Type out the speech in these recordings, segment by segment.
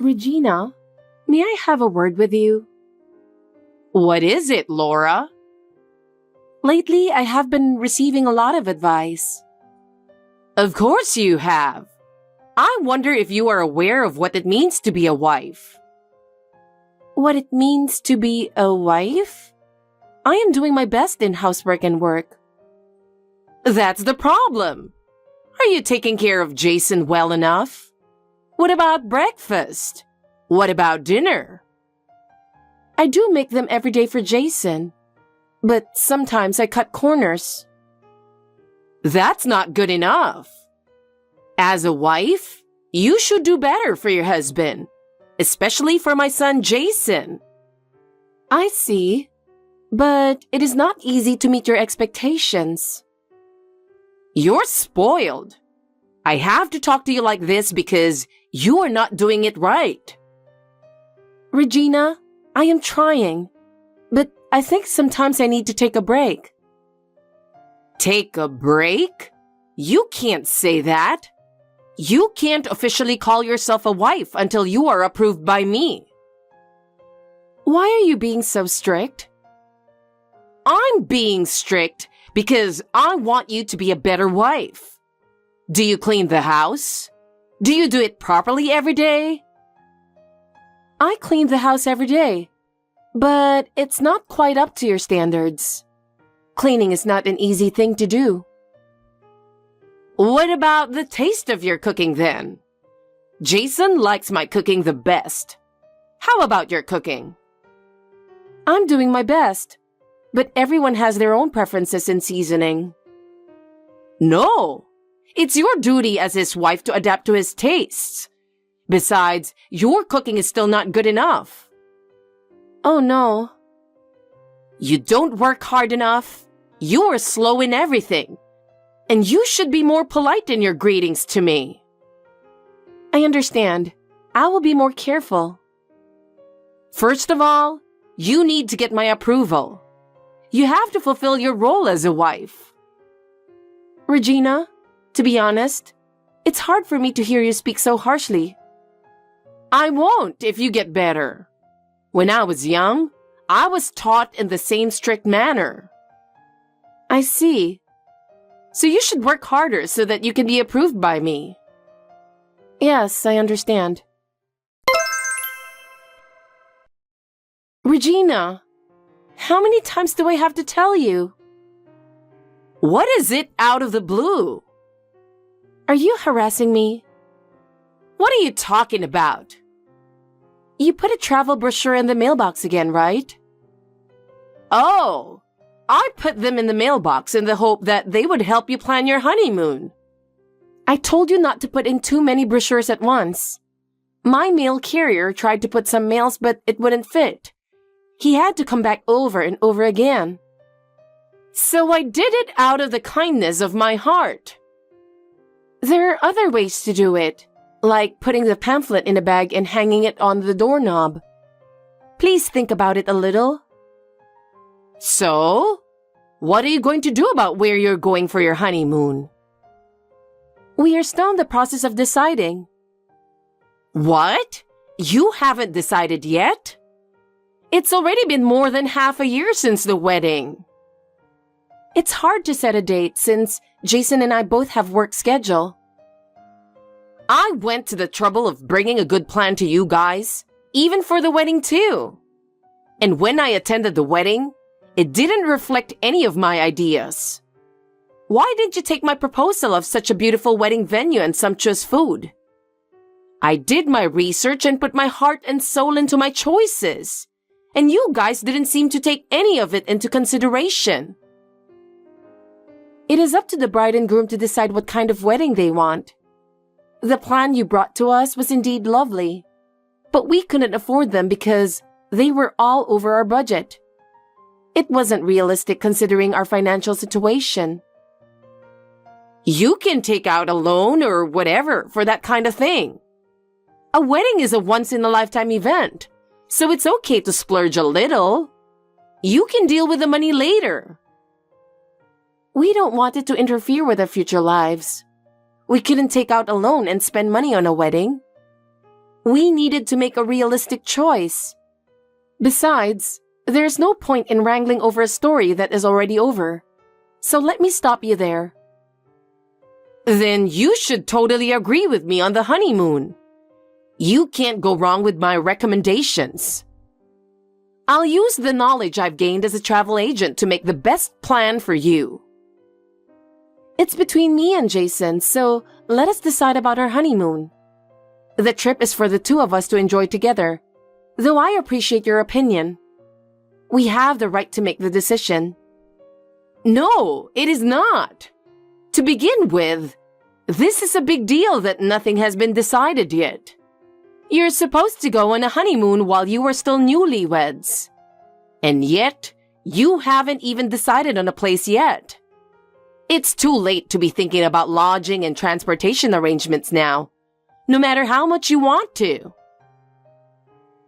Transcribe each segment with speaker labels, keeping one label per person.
Speaker 1: Regina, may I have a word with you?
Speaker 2: What is it, Laura?
Speaker 1: Lately, I have been receiving a lot of advice.
Speaker 2: Of course you have. I wonder if you are aware of what it means to be a wife.
Speaker 1: What it means to be a wife? I am doing my best in housework and work.
Speaker 2: That's the problem. Are you taking care of Jason well enough? What about breakfast? What about dinner?
Speaker 1: I do make them every day for Jason, but sometimes I cut corners.
Speaker 2: That's not good enough. As a wife, you should do better for your husband, especially for my son Jason.
Speaker 1: I see, but it is not easy to meet your expectations.
Speaker 2: You're spoiled. I have to talk to you like this because you are not doing it right.
Speaker 1: Regina, I am trying, but I think sometimes I need to take a break.
Speaker 2: Take a break? You can't say that. You can't officially call yourself a wife until you are approved by me.
Speaker 1: Why are you being so strict?
Speaker 2: I'm being strict because I want you to be a better wife. Do you clean the house? Do you do it properly every day?
Speaker 1: I clean the house every day, but it's not quite up to your standards. Cleaning is not an easy thing to do.
Speaker 2: What about the taste of your cooking then? Jason likes my cooking the best. How about your cooking?
Speaker 1: I'm doing my best, but everyone has their own preferences in seasoning.
Speaker 2: No, it's your duty as his wife to adapt to his tastes. Besides, your cooking is still not good enough.
Speaker 1: Oh no.
Speaker 2: You don't work hard enough. You are slow in everything. And you should be more polite in your greetings to me.
Speaker 1: I understand. I will be more careful.
Speaker 2: First of all, you need to get my approval. You have to fulfill your role as a wife.
Speaker 1: Regina, to be honest, it's hard for me to hear you speak so harshly.
Speaker 2: I won't if you get better. When I was young, I was taught in the same strict manner.
Speaker 1: I see.
Speaker 2: So you should work harder so that you can be approved by me.
Speaker 1: Yes, I understand. Regina, how many times do I have to tell you?
Speaker 2: What is it out of the blue?
Speaker 1: Are you harassing me?
Speaker 2: What are you talking about?
Speaker 1: You put a travel brochure in the mailbox again, right?
Speaker 2: Oh, I put them in the mailbox in the hope that they would help you plan your honeymoon.
Speaker 1: I told you not to put in too many brochures at once. My mail carrier tried to put some mails, but it wouldn't fit. He had to come back over and over again.
Speaker 2: So I did it out of the kindness of my heart.
Speaker 1: There are other ways to do it, like putting the pamphlet in a bag and hanging it on the doorknob. Please think about it a little.
Speaker 2: So, what are you going to do about where you're going for your honeymoon?
Speaker 1: We are still in the process of deciding.
Speaker 2: What? You haven't decided yet? It's already been more than half a year since the wedding.
Speaker 1: It's hard to set a date since Jason and I both have work schedule.
Speaker 2: I went to the trouble of bringing a good plan to you guys, even for the wedding too. And when I attended the wedding, it didn't reflect any of my ideas. Why didn't you take my proposal of such a beautiful wedding venue and sumptuous food? I did my research and put my heart and soul into my choices, and you guys didn't seem to take any of it into consideration.
Speaker 1: It is up to the bride and groom to decide what kind of wedding they want. The plan you brought to us was indeed lovely, but we couldn't afford them because they were all over our budget. It wasn't realistic considering our financial situation.
Speaker 2: You can take out a loan or whatever for that kind of thing. A wedding is a once-in-a-lifetime event, so it's okay to splurge a little. You can deal with the money later.
Speaker 1: We don't want it to interfere with our future lives. We couldn't take out a loan and spend money on a wedding. We needed to make a realistic choice. Besides, there's no point in wrangling over a story that is already over. So let me stop you there.
Speaker 2: Then you should totally agree with me on the honeymoon. You can't go wrong with my recommendations. I'll use the knowledge I've gained as a travel agent to make the best plan for you.
Speaker 1: It's between me and Jason, so let us decide about our honeymoon. The trip is for the two of us to enjoy together, though I appreciate your opinion. We have the right to make the decision.
Speaker 2: No, it is not. To begin with, this is a big deal that nothing has been decided yet. You're supposed to go on a honeymoon while you are still newlyweds. And yet, you haven't even decided on a place yet. It's too late to be thinking about lodging and transportation arrangements now, no matter how much you want to.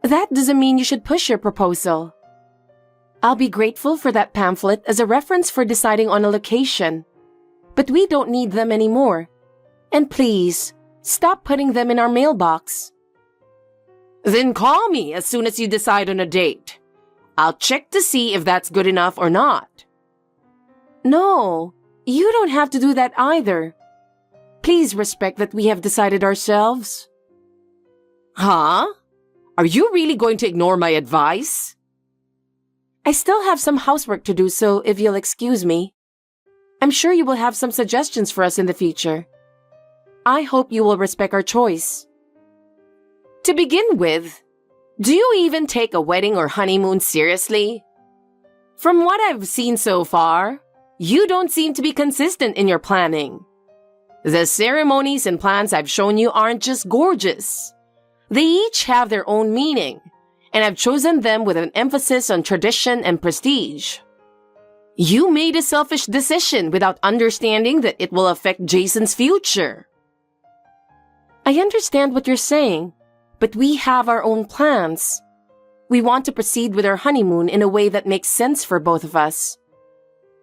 Speaker 1: That doesn't mean you should push your proposal. I'll be grateful for that pamphlet as a reference for deciding on a location. But we don't need them anymore. And please, stop putting them in our mailbox.
Speaker 2: Then call me as soon as you decide on a date. I'll check to see if that's good enough or not.
Speaker 1: No, you don't have to do that either. Please respect that we have decided ourselves.
Speaker 2: Huh? Are you really going to ignore my advice?
Speaker 1: I still have some housework to do, so if you'll excuse me. I'm sure you will have some suggestions for us in the future. I hope you will respect our choice.
Speaker 2: To begin with, do you even take a wedding or honeymoon seriously? From what I've seen so far, you don't seem to be consistent in your planning. The ceremonies and plans I've shown you aren't just gorgeous. They each have their own meaning, and I've chosen them with an emphasis on tradition and prestige. You made a selfish decision without understanding that it will affect Jason's future.
Speaker 1: I understand what you're saying, but we have our own plans. We want to proceed with our honeymoon in a way that makes sense for both of us.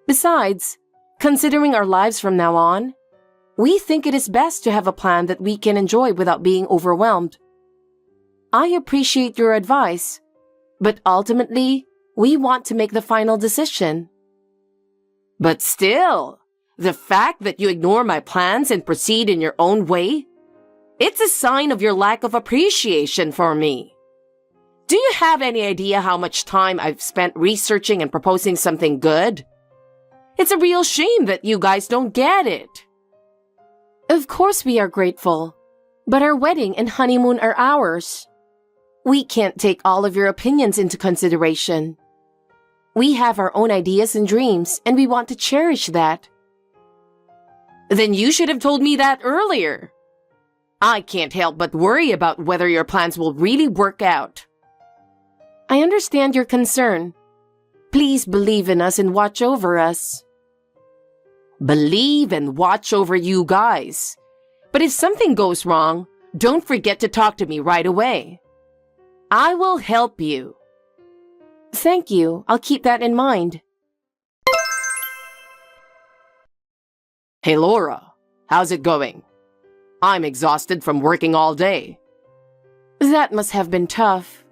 Speaker 1: Besides, considering our lives from now on, we think it is best to have a plan that we can enjoy without being overwhelmed. I appreciate your advice, but ultimately, we want to make the final decision.
Speaker 2: But still, the fact that you ignore my plans and proceed in your own way, it's a sign of your lack of appreciation for me. Do you have any idea how much time I've spent researching and proposing something good? It's a real shame that you guys don't get it.
Speaker 1: Of course we are grateful, but our wedding and honeymoon are ours. We can't take all of your opinions into consideration. We have our own ideas and dreams, and we want to cherish that.
Speaker 2: Then you should have told me that earlier. I can't help but worry about whether your plans will really work out.
Speaker 1: I understand your concern. Please believe in us and watch over us.
Speaker 2: Believe and watch over you guys. But if something goes wrong, don't forget to talk to me right away. I will help you.
Speaker 1: Thank you. I'll keep that in mind.
Speaker 2: Hey Laura, how's it going? I'm exhausted from working all day.
Speaker 1: That must have been tough.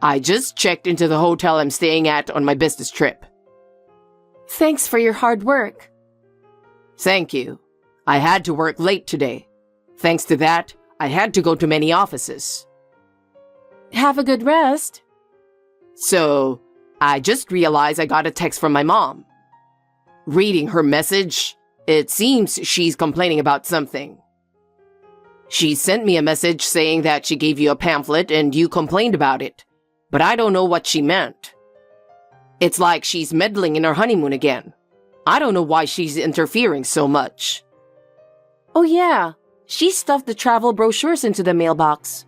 Speaker 2: I just checked into the hotel I'm staying at on my business trip.
Speaker 1: Thanks for your hard work.
Speaker 2: Thank you. I had to work late today. Thanks to that, I had to go to many offices.
Speaker 1: Have a good rest.
Speaker 2: So, I just realized I got a text from my mom. Reading her message, it seems she's complaining about something. She sent me a message saying that she gave you a pamphlet and you complained about it, but I don't know what she meant. It's like she's meddling in our honeymoon again. I don't know why she's interfering so much.
Speaker 1: Oh yeah, she stuffed the travel brochures into the mailbox.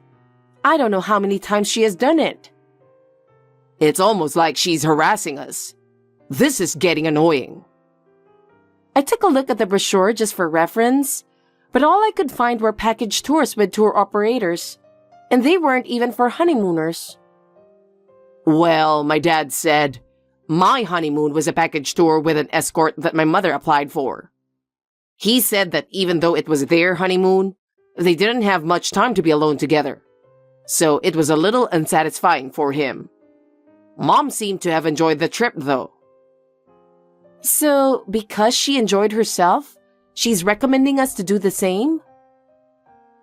Speaker 1: I don't know how many times she has done it.
Speaker 2: It's almost like she's harassing us. This is getting annoying.
Speaker 1: I took a look at the brochure just for reference, but all I could find were package tours with tour operators, and they weren't even for honeymooners.
Speaker 2: Well, my dad said my honeymoon was a package tour with an escort that my mother applied for. He said that even though it was their honeymoon, they didn't have much time to be alone together, so it was a little unsatisfying for him. Mom seemed to have enjoyed the trip, though.
Speaker 1: So, because she enjoyed herself, she's recommending us to do the same?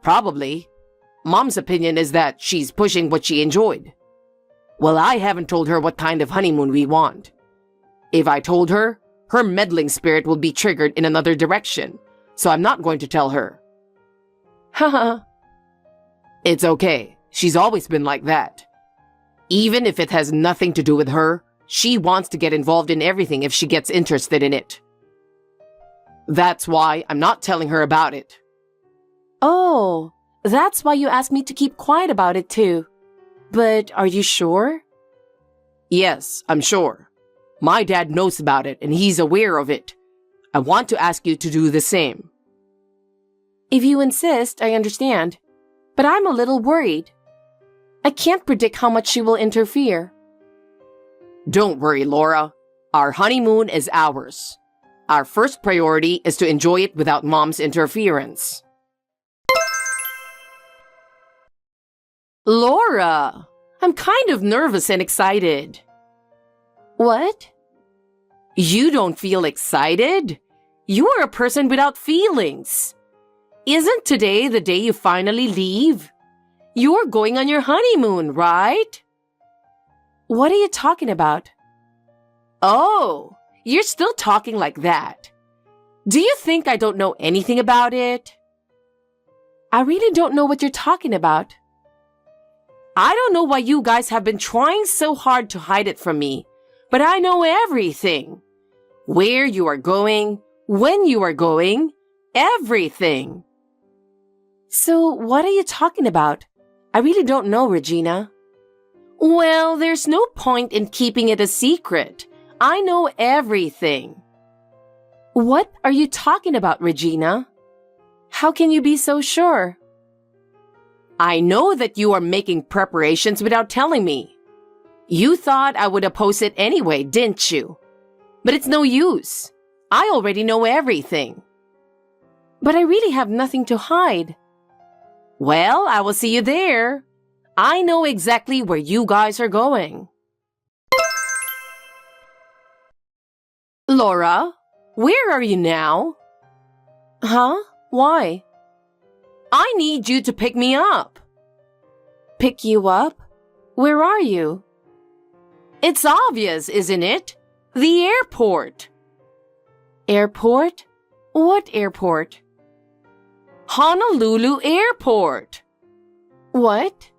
Speaker 2: Probably. Mom's opinion is that she's pushing what she enjoyed. Well, I haven't told her what kind of honeymoon we want. If I told her, her meddling spirit will be triggered in another direction, so I'm not going to tell her.
Speaker 1: Haha.
Speaker 2: It's okay. She's always been like that. Even if it has nothing to do with her, she wants to get involved in everything if she gets interested in it. That's why I'm not telling her about it.
Speaker 1: Oh, that's why you asked me to keep quiet about it too. But are you sure?
Speaker 2: Yes, I'm sure. My dad knows about it and he's aware of it. I want to ask you to do the same.
Speaker 1: If you insist, I understand. But I'm a little worried. I can't predict how much she will interfere.
Speaker 2: Don't worry, Laura. Our honeymoon is ours. Our first priority is to enjoy it without Mom's interference.
Speaker 1: Laura, I'm kind of nervous and excited. What?
Speaker 2: You don't feel excited? You are a person without feelings. Isn't today the day you finally leave? You're going on your honeymoon, right?
Speaker 1: What are you talking about?
Speaker 2: Oh, you're still talking like that. Do you think I don't know anything about it?
Speaker 1: I really don't know what you're talking about.
Speaker 2: I don't know why you guys have been trying so hard to hide it from me, but I know everything. Where you are going, when you are going, everything.
Speaker 1: So what are you talking about? I really don't know, Regina.
Speaker 2: Well, there's no point in keeping it a secret. I know everything.
Speaker 1: What are you talking about, Regina? How can you be so sure?
Speaker 2: I know that you are making preparations without telling me. You thought I would oppose it anyway, didn't you? But it's no use. I already know everything.
Speaker 1: But I really have nothing to hide.
Speaker 2: Well, I will see you there. I know exactly where you guys are going. Laura, where are you now?
Speaker 1: Huh? Why?
Speaker 2: I need you to pick me up.
Speaker 1: Pick you up? Where are you?
Speaker 2: It's obvious, isn't it? The airport.
Speaker 1: Airport? What airport?
Speaker 2: Honolulu Airport.
Speaker 1: What?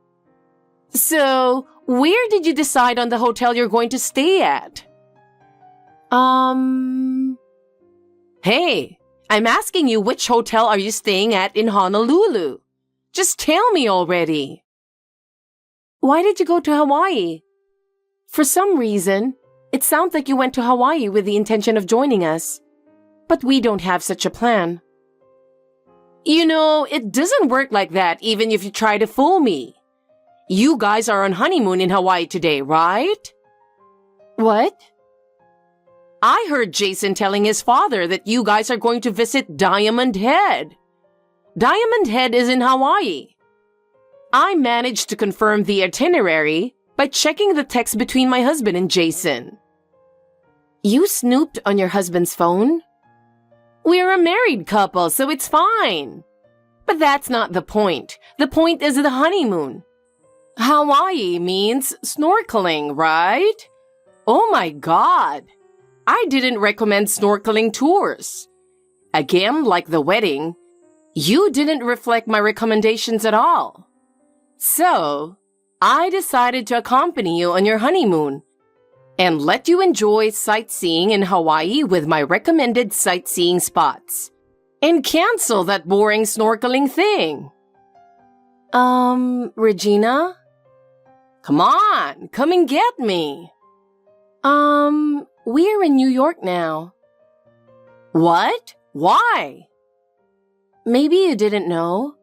Speaker 2: So, where did you decide on the hotel you're going to stay at? Hey, I'm asking you, which hotel are you staying at in Honolulu? Just tell me already.
Speaker 1: Why did you go to Hawaii? For some reason, it sounds like you went to Hawaii with the intention of joining us. But we don't have such a plan.
Speaker 2: You know, it doesn't work like that even if you try to fool me. You guys are on honeymoon in Hawaii today, right?
Speaker 1: What?
Speaker 2: I heard Jason telling his father that you guys are going to visit Diamond Head. Diamond Head is in Hawaii. I managed to confirm the itinerary by checking the text between my husband and Jason.
Speaker 1: You snooped on your husband's phone?
Speaker 2: We're a married couple, so it's fine. But that's not the point. The point is the honeymoon. Hawaii means snorkeling, right? Oh my God. I didn't recommend snorkeling tours. Again, like the wedding, you didn't reflect my recommendations at all. So, I decided to accompany you on your honeymoon and let you enjoy sightseeing in Hawaii with my recommended sightseeing spots and cancel that boring snorkeling thing.
Speaker 1: Regina?
Speaker 2: Come on, come and get me.
Speaker 1: We're in New York now.
Speaker 2: What? Why?
Speaker 1: Maybe you didn't know.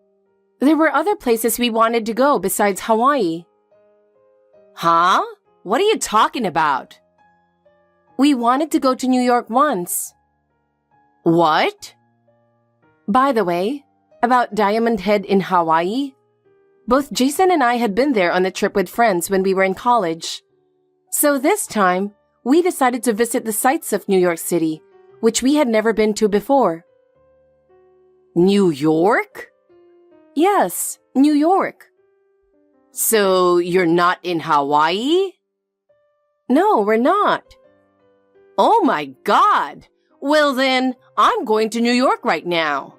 Speaker 1: There were other places we wanted to go besides Hawaii.
Speaker 2: Huh? What are you talking about?
Speaker 1: We wanted to go to New York once.
Speaker 2: What?
Speaker 1: By the way, About Diamond Head in Hawaii? Both Jason and I had been there on a trip with friends when we were in college. So this time, we decided to visit the sights of New York City, which we had never been to before.
Speaker 2: New York?
Speaker 1: Yes, New York.
Speaker 2: So you're not in Hawaii?
Speaker 1: No, we're not.
Speaker 2: Oh my God! Well then, I'm going to New York right now.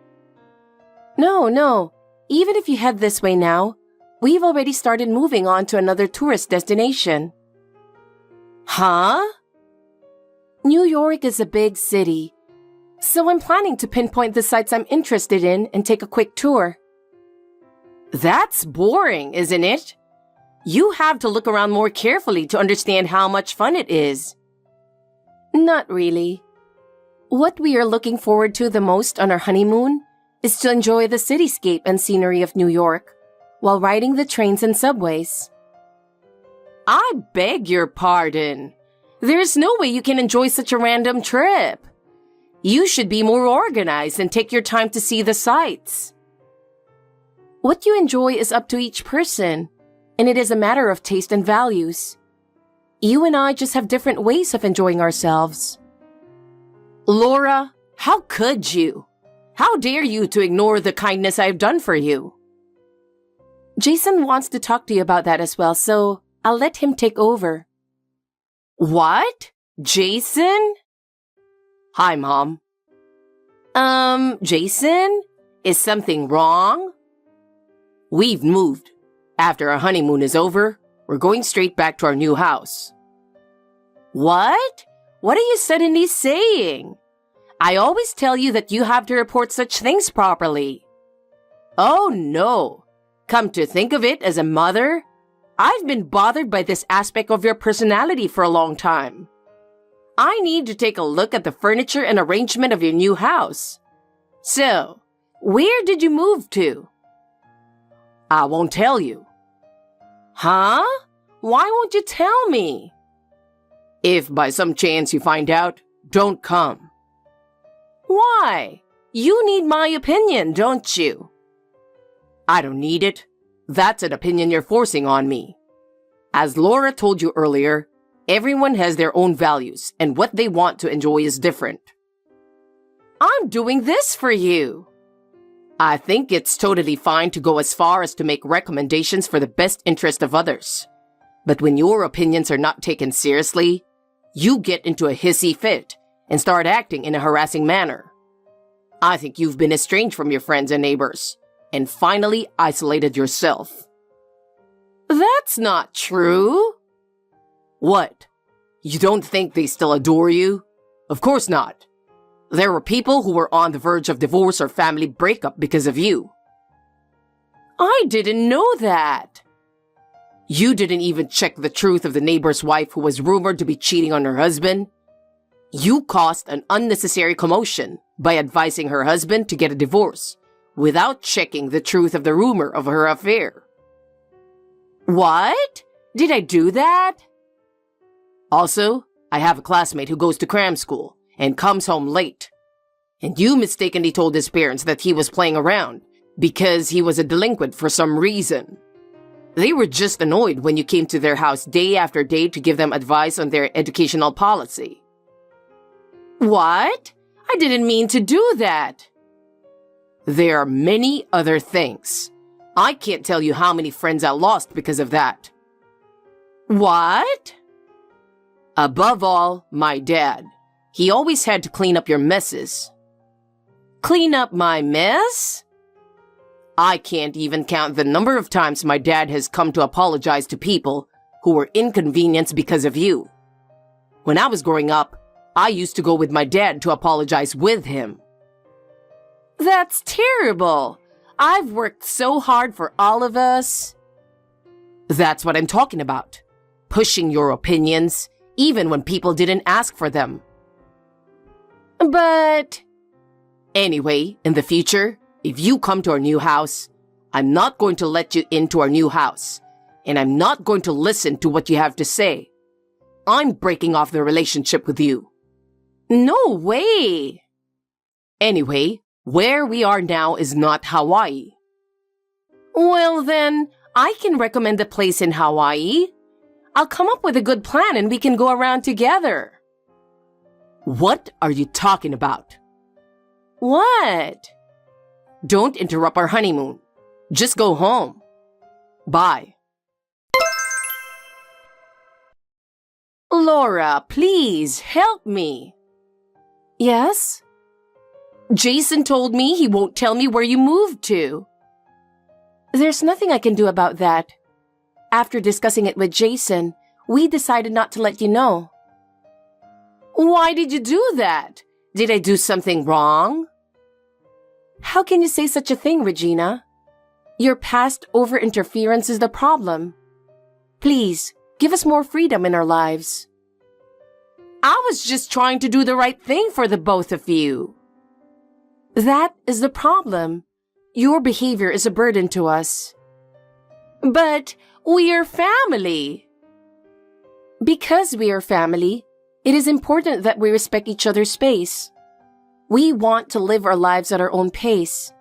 Speaker 1: No. Even if you head this way now, we've already started moving on to another tourist destination.
Speaker 2: Huh?
Speaker 1: New York is a big city, so I'm planning to pinpoint the sites I'm interested in and take a quick tour.
Speaker 2: That's boring, isn't it? You have to look around more carefully to understand how much fun it is.
Speaker 1: Not really. What we are looking forward to the most on our honeymoon is to enjoy the cityscape and scenery of New York while riding the trains and subways.
Speaker 2: I beg your pardon. There's no way you can enjoy such a random trip. You should be more organized and take your time to see the sights.
Speaker 1: What you enjoy is up to each person, and it is a matter of taste and values. You and I just have different ways of enjoying ourselves.
Speaker 2: Laura, how could you? How dare you to ignore the kindness I've done for you?
Speaker 1: Jason wants to talk to you about that as well, so I'll let him take over.
Speaker 2: What? Jason? Hi, Mom. Jason? Is something wrong? We've moved. After our honeymoon is over, we're going straight back to our new house. What? What are you suddenly saying? I always tell you that you have to report such things properly. Oh no. Come to think of it, as a mother, I've been bothered by this aspect of your personality for a long time. I need to take a look at the furniture and arrangement of your new house. So, where did you move to? I won't tell you. Huh? Why won't you tell me? If by some chance you find out, don't come. Why? You need my opinion, don't you? I don't need it. That's an opinion you're forcing on me. As Laura told you earlier, everyone has their own values, and what they want to enjoy is different. I'm doing this for you. I think it's totally fine to go as far as to make recommendations for the best interest of others. But when your opinions are not taken seriously, you get into a hissy fit and start acting in a harassing manner. I think you've been estranged from your friends and neighbors, and finally isolated yourself. That's not true. What? You don't think they still adore you? Of course not. There were people who were on the verge of divorce or family breakup because of you. I didn't know that. You didn't even check the truth of the neighbor's wife who was rumored to be cheating on her husband. You caused an unnecessary commotion by advising her husband to get a divorce without checking the truth of the rumor of her affair. What? Did I do that? Also, I have a classmate who goes to cram school and comes home late. And you mistakenly told his parents that he was playing around because he was a delinquent for some reason. They were just annoyed when you came to their house day after day to give them advice on their educational policy. What? I didn't mean to do that. There are many other things. I can't tell you how many friends I lost because of that. What? Above all, my dad. He always had to clean up your messes. Clean up my mess? I can't even count the number of times my dad has come to apologize to people who were inconvenienced because of you. When I was growing up, I used to go with my dad to apologize with him. That's terrible. I've worked so hard for all of us. That's what I'm talking about. Pushing your opinions, even when people didn't ask for them. But... Anyway, in the future, if you come to our new house, I'm not going to let you into our new house, and I'm not going to listen to what you have to say. I'm breaking off the relationship with you. No way! Anyway, Where we are now is not Hawaii. Well then, I can recommend a place in Hawaii. I'll come up with a good plan and we can go around together. What are you talking about? What? Don't interrupt our honeymoon. Just go home. Bye. Laura, please help me.
Speaker 1: Yes?
Speaker 2: Jason told me he won't tell me where you moved to.
Speaker 1: There's nothing I can do about that. After discussing it with Jason, we decided not to let you know.
Speaker 2: Why did you do that? Did I do something wrong?
Speaker 1: How can you say such a thing, Regina? Your past over-interference is the problem. Please, give us more freedom in our lives.
Speaker 2: I was just trying to do the right thing for the both of you.
Speaker 1: That is the problem. Your behavior is a burden to us.
Speaker 2: But we are family.
Speaker 1: Because we are family, it is important that we respect each other's space. We want to live our lives at our own pace.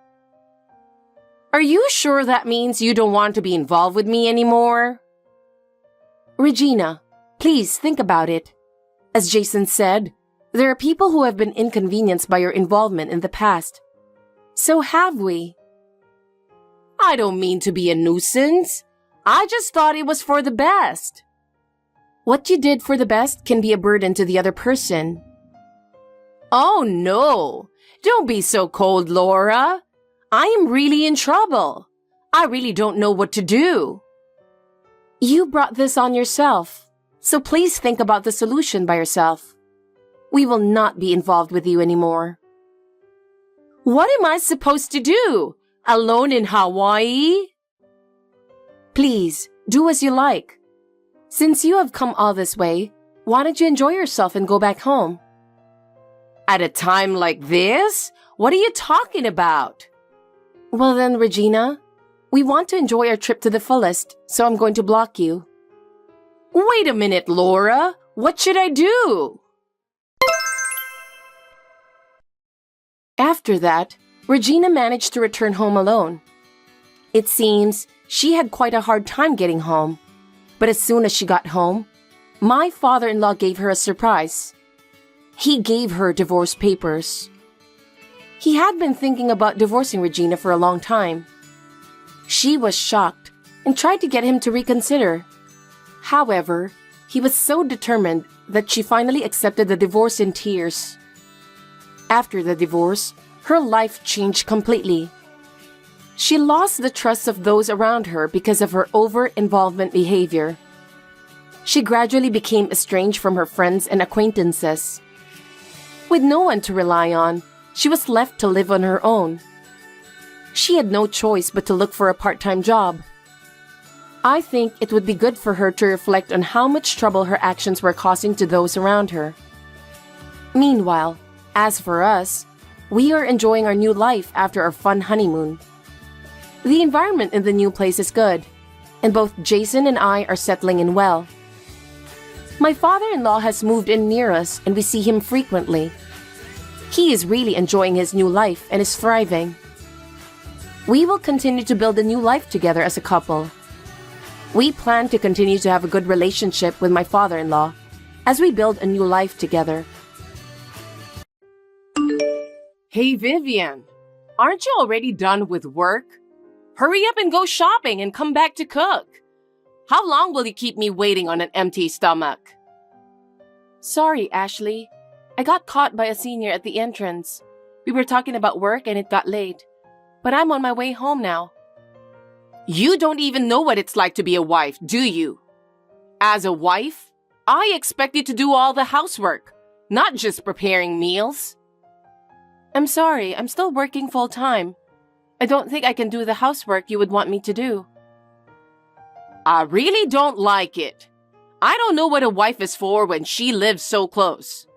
Speaker 2: Are you sure that means you don't want to be involved with me anymore?
Speaker 1: Regina, please think about it. As Jason said, there are people who have been inconvenienced by your involvement in the past. So have we.
Speaker 2: I don't mean to be a nuisance. I just thought it was for the best.
Speaker 1: What you did for the best can be a burden to the other person.
Speaker 2: Oh no, don't be so cold, Laura. I am really in trouble. I really don't know what to do.
Speaker 1: You brought this on yourself, so please think about the solution by yourself. We will not be involved with you anymore.
Speaker 2: What am I supposed to do? Alone in Hawaii?
Speaker 1: Please, do as you like. Since you have come all this way, why don't you enjoy yourself and go back home?
Speaker 2: At a time like this? What are you talking about?
Speaker 1: Well then, Regina, we want to enjoy our trip to the fullest, so I'm going to block you.
Speaker 2: Wait a minute, Laura. What should I do?
Speaker 1: After that, Regina managed to return home alone. It seems she had quite a hard time getting home, but as soon as she got home, my father-in-law gave her a surprise. He gave her divorce papers. He had been thinking about divorcing Regina for a long time. She was shocked and tried to get him to reconsider. However, he was so determined that she finally accepted the divorce in tears. After the divorce, her life changed completely. She lost the trust of those around her because of her over-involvement behavior. She gradually became estranged from her friends and acquaintances. With no one to rely on, she was left to live on her own. She had no choice but to look for a part-time job. I think it would be good for her to reflect on how much trouble her actions were causing to those around her. Meanwhile, as for us, we are enjoying our new life after our fun honeymoon. The environment in the new place is good, and both Jason and I are settling in well. My father-in-law has moved in near us and we see him frequently. He is really enjoying his new life and is thriving. We will continue to build a new life together as a couple. We plan to continue to have a good relationship with my father-in-law as we build a new life together.
Speaker 2: Hey Vivian, aren't you already done with work? Hurry up and go shopping and come back to cook. How long will you keep me waiting on an empty stomach?
Speaker 1: Sorry, Ashley. I got caught by a senior at the entrance. We were talking about work and it got late. But I'm on my way home now.
Speaker 2: You don't even know what it's like to be a wife, do you? As a wife, I expect you to do all the housework, not just preparing meals.
Speaker 1: I'm sorry, I'm still working full-time. I don't think I can do the housework you would want me to do.
Speaker 2: I really don't like it. I don't know what a wife is for when she lives so close.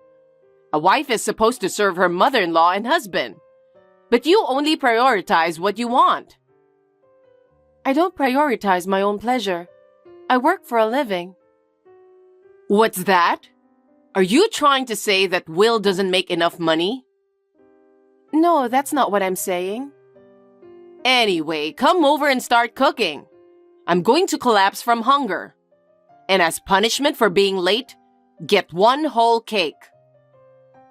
Speaker 2: A wife is supposed to serve her mother-in-law and husband. But you only prioritize what you want.
Speaker 1: I don't prioritize my own pleasure. I work for a living.
Speaker 2: What's that? Are you trying to say that Will doesn't make enough money?
Speaker 1: No, that's not what I'm saying.
Speaker 2: Anyway, come over and start cooking. I'm going to collapse from hunger. And as punishment for being late, get one whole cake.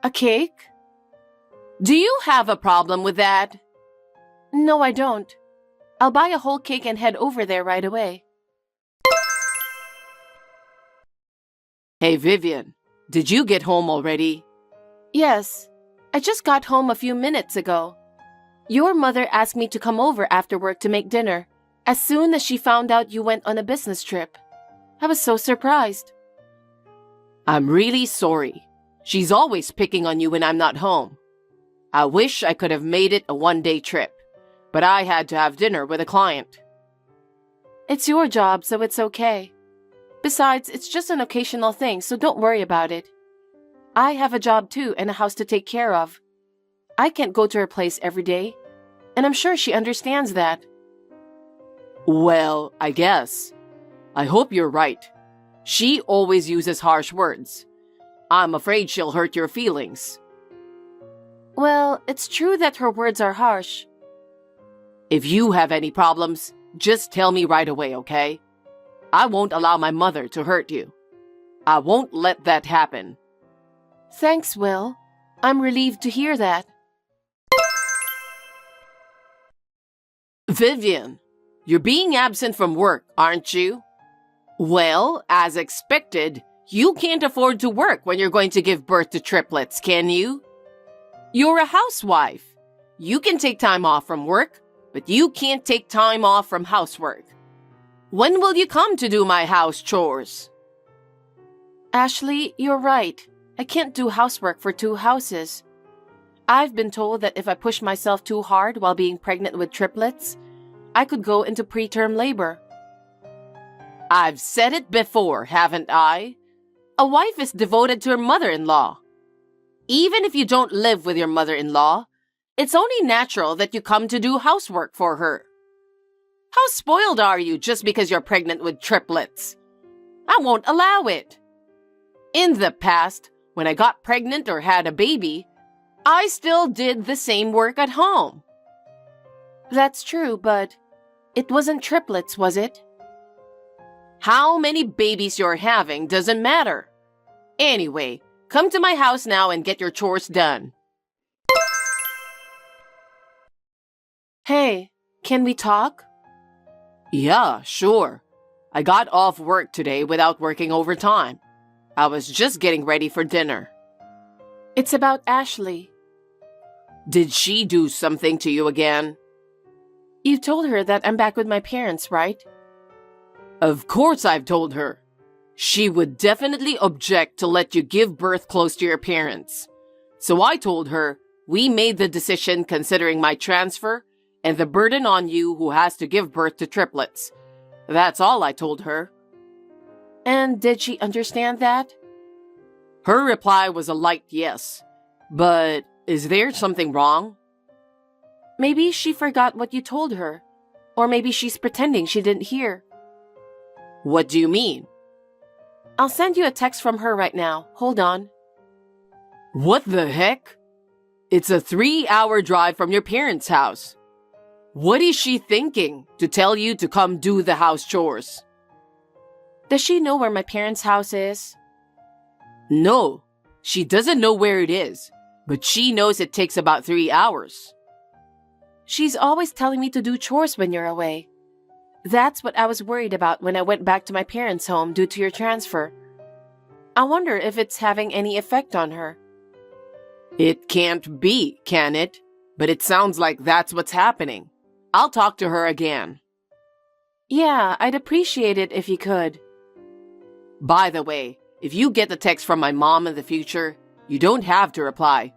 Speaker 1: A cake?
Speaker 2: Do you have a problem with that?
Speaker 1: No, I don't. I'll buy a whole cake and head over there right away.
Speaker 2: Hey, Vivian, did you get home already?
Speaker 1: Yes, I just got home a few minutes ago. Your mother asked me to come over after work to make dinner, as soon as she found out you went on a business trip. I was so surprised.
Speaker 2: I'm really sorry. She's always picking on you when I'm not home. I wish I could have made it a one-day trip, but I had to have dinner with a client.
Speaker 1: It's your job, so it's okay. Besides, it's just an occasional thing, so don't worry about it. I have a job too and a house to take care of. I can't go to her place every day, and I'm sure she understands that.
Speaker 2: Well, I guess. I hope you're right. She always uses harsh words. I'm afraid she'll hurt your feelings.
Speaker 1: Well, it's true that her words are harsh.
Speaker 2: If you have any problems, just tell me right away, okay? I won't allow my mother to hurt you. I won't let that happen.
Speaker 1: Thanks, Will. I'm relieved to hear that.
Speaker 2: Vivian, you're being absent from work, aren't you? Well, as expected, you can't afford to work when you're going to give birth to triplets, can you? You're a housewife. You can take time off from work, but you can't take time off from housework. When will you come to do my house chores?
Speaker 1: Ashley, you're right. I can't do housework for 2 houses. I've been told that if I push myself too hard while being pregnant with triplets, I could go into preterm labor.
Speaker 2: I've said it before, haven't I? A wife is devoted to her mother-in-law. Even if you don't live with your mother-in-law, it's only natural that you come to do housework for her. How spoiled are you just because you're pregnant with triplets? I won't allow it. In the past, when I got pregnant or had a baby, I still did the same work at home.
Speaker 1: That's true, but it wasn't triplets, was it?
Speaker 2: How many babies you're having doesn't matter. Anyway, come to my house now and get your chores done.
Speaker 1: Hey, can we talk?
Speaker 2: Yeah, sure. I got off work today without working overtime. I was just getting ready for dinner.
Speaker 1: It's about Ashley.
Speaker 2: Did she do something to you again?
Speaker 1: You told her that I'm back with my parents, right?
Speaker 2: Of course I've told her. She would definitely object to let you give birth close to your parents. So I told her we made the decision considering my transfer and the burden on you who has to give birth to triplets. That's all I told her.
Speaker 1: And did she understand that?
Speaker 2: Her reply was a light yes. But is there something wrong?
Speaker 1: Maybe she forgot what you told her. Or maybe she's pretending she didn't hear.
Speaker 2: What do you mean?
Speaker 1: I'll send you a text from her right now. Hold on.
Speaker 2: What the heck? It's a 3-hour drive from your parents' house. What is she thinking to tell you to come do the house chores?
Speaker 1: Does she know where my parents' house is?
Speaker 2: No, she doesn't know where it is, but she knows it takes about 3 hours.
Speaker 1: She's always telling me to do chores when you're away. That's what I was worried about when I went back to my parents' home due to your transfer. I wonder if it's having any effect on her.
Speaker 2: It can't be, can it? But it sounds like that's what's happening. I'll talk to her again.
Speaker 1: Yeah, I'd appreciate it if you could.
Speaker 2: By the way, if you get a text from my mom in the future, you don't have to reply.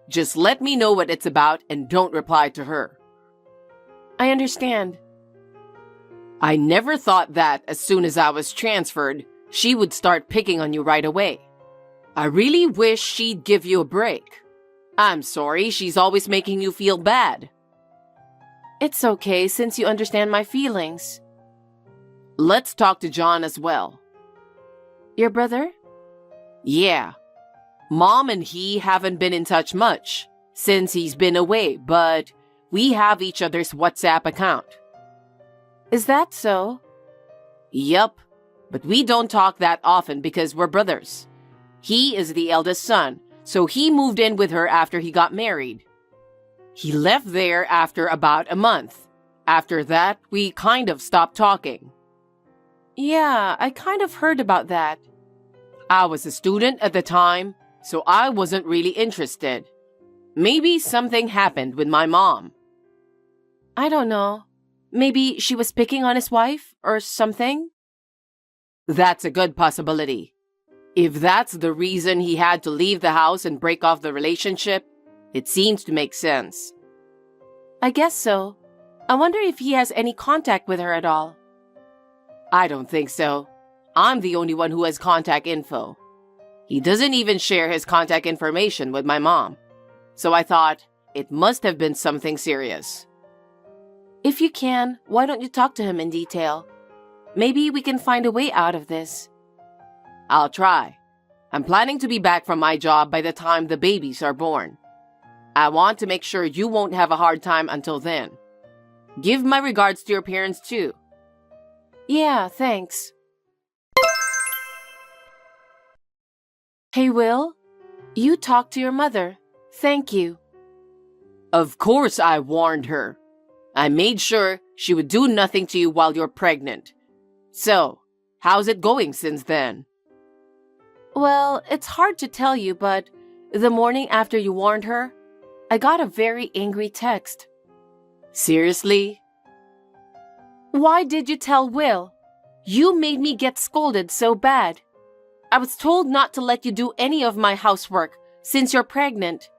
Speaker 2: Just let me know what it's about and don't reply to her.
Speaker 1: I understand.
Speaker 2: I never thought that as soon as I was transferred, she would start picking on you right away. I really wish she'd give you a break. I'm sorry she's always making you feel bad.
Speaker 1: It's okay since you understand my feelings.
Speaker 2: Let's talk to John as well.
Speaker 1: Your brother?
Speaker 2: Yeah. Mom and he haven't been in touch much. since he's been away, but we have each other's WhatsApp account.
Speaker 1: Is that so?
Speaker 2: Yup, but we don't talk that often because we're brothers. He is the eldest son, so he moved in with her after he got married. He left there after about a month. After that, we kind of stopped talking.
Speaker 1: Yeah, I kind of heard about that.
Speaker 2: I was a student at the time, so I wasn't really interested. Maybe something happened with my mom.
Speaker 1: I don't know. Maybe she was picking on his wife or something?
Speaker 2: That's a good possibility. If that's the reason he had to leave the house and break off the relationship, it seems to make sense.
Speaker 1: I guess so. I wonder if he has any contact with her at all.
Speaker 2: I don't think so. I'm the only one who has contact info. He doesn't even share his contact information with my mom. So I thought it must have been something serious.
Speaker 1: If you can, why don't you talk to him in detail? Maybe we can find a way out of this.
Speaker 2: I'll try. I'm planning to be back from my job by the time the babies are born. I want to make sure you won't have a hard time until then. Give my regards to your parents too.
Speaker 1: Yeah, thanks. Hey, Will, you talked to your mother. Thank you.
Speaker 2: Of course I warned her. I made sure she would do nothing to you while you're pregnant. So, how's it going since then?
Speaker 1: Well, it's hard to tell you, but the morning after you warned her, I got a very angry text.
Speaker 2: Seriously?
Speaker 1: Why did you tell Will? You made me get scolded so bad. I was told not to let you do any of my housework since you're pregnant.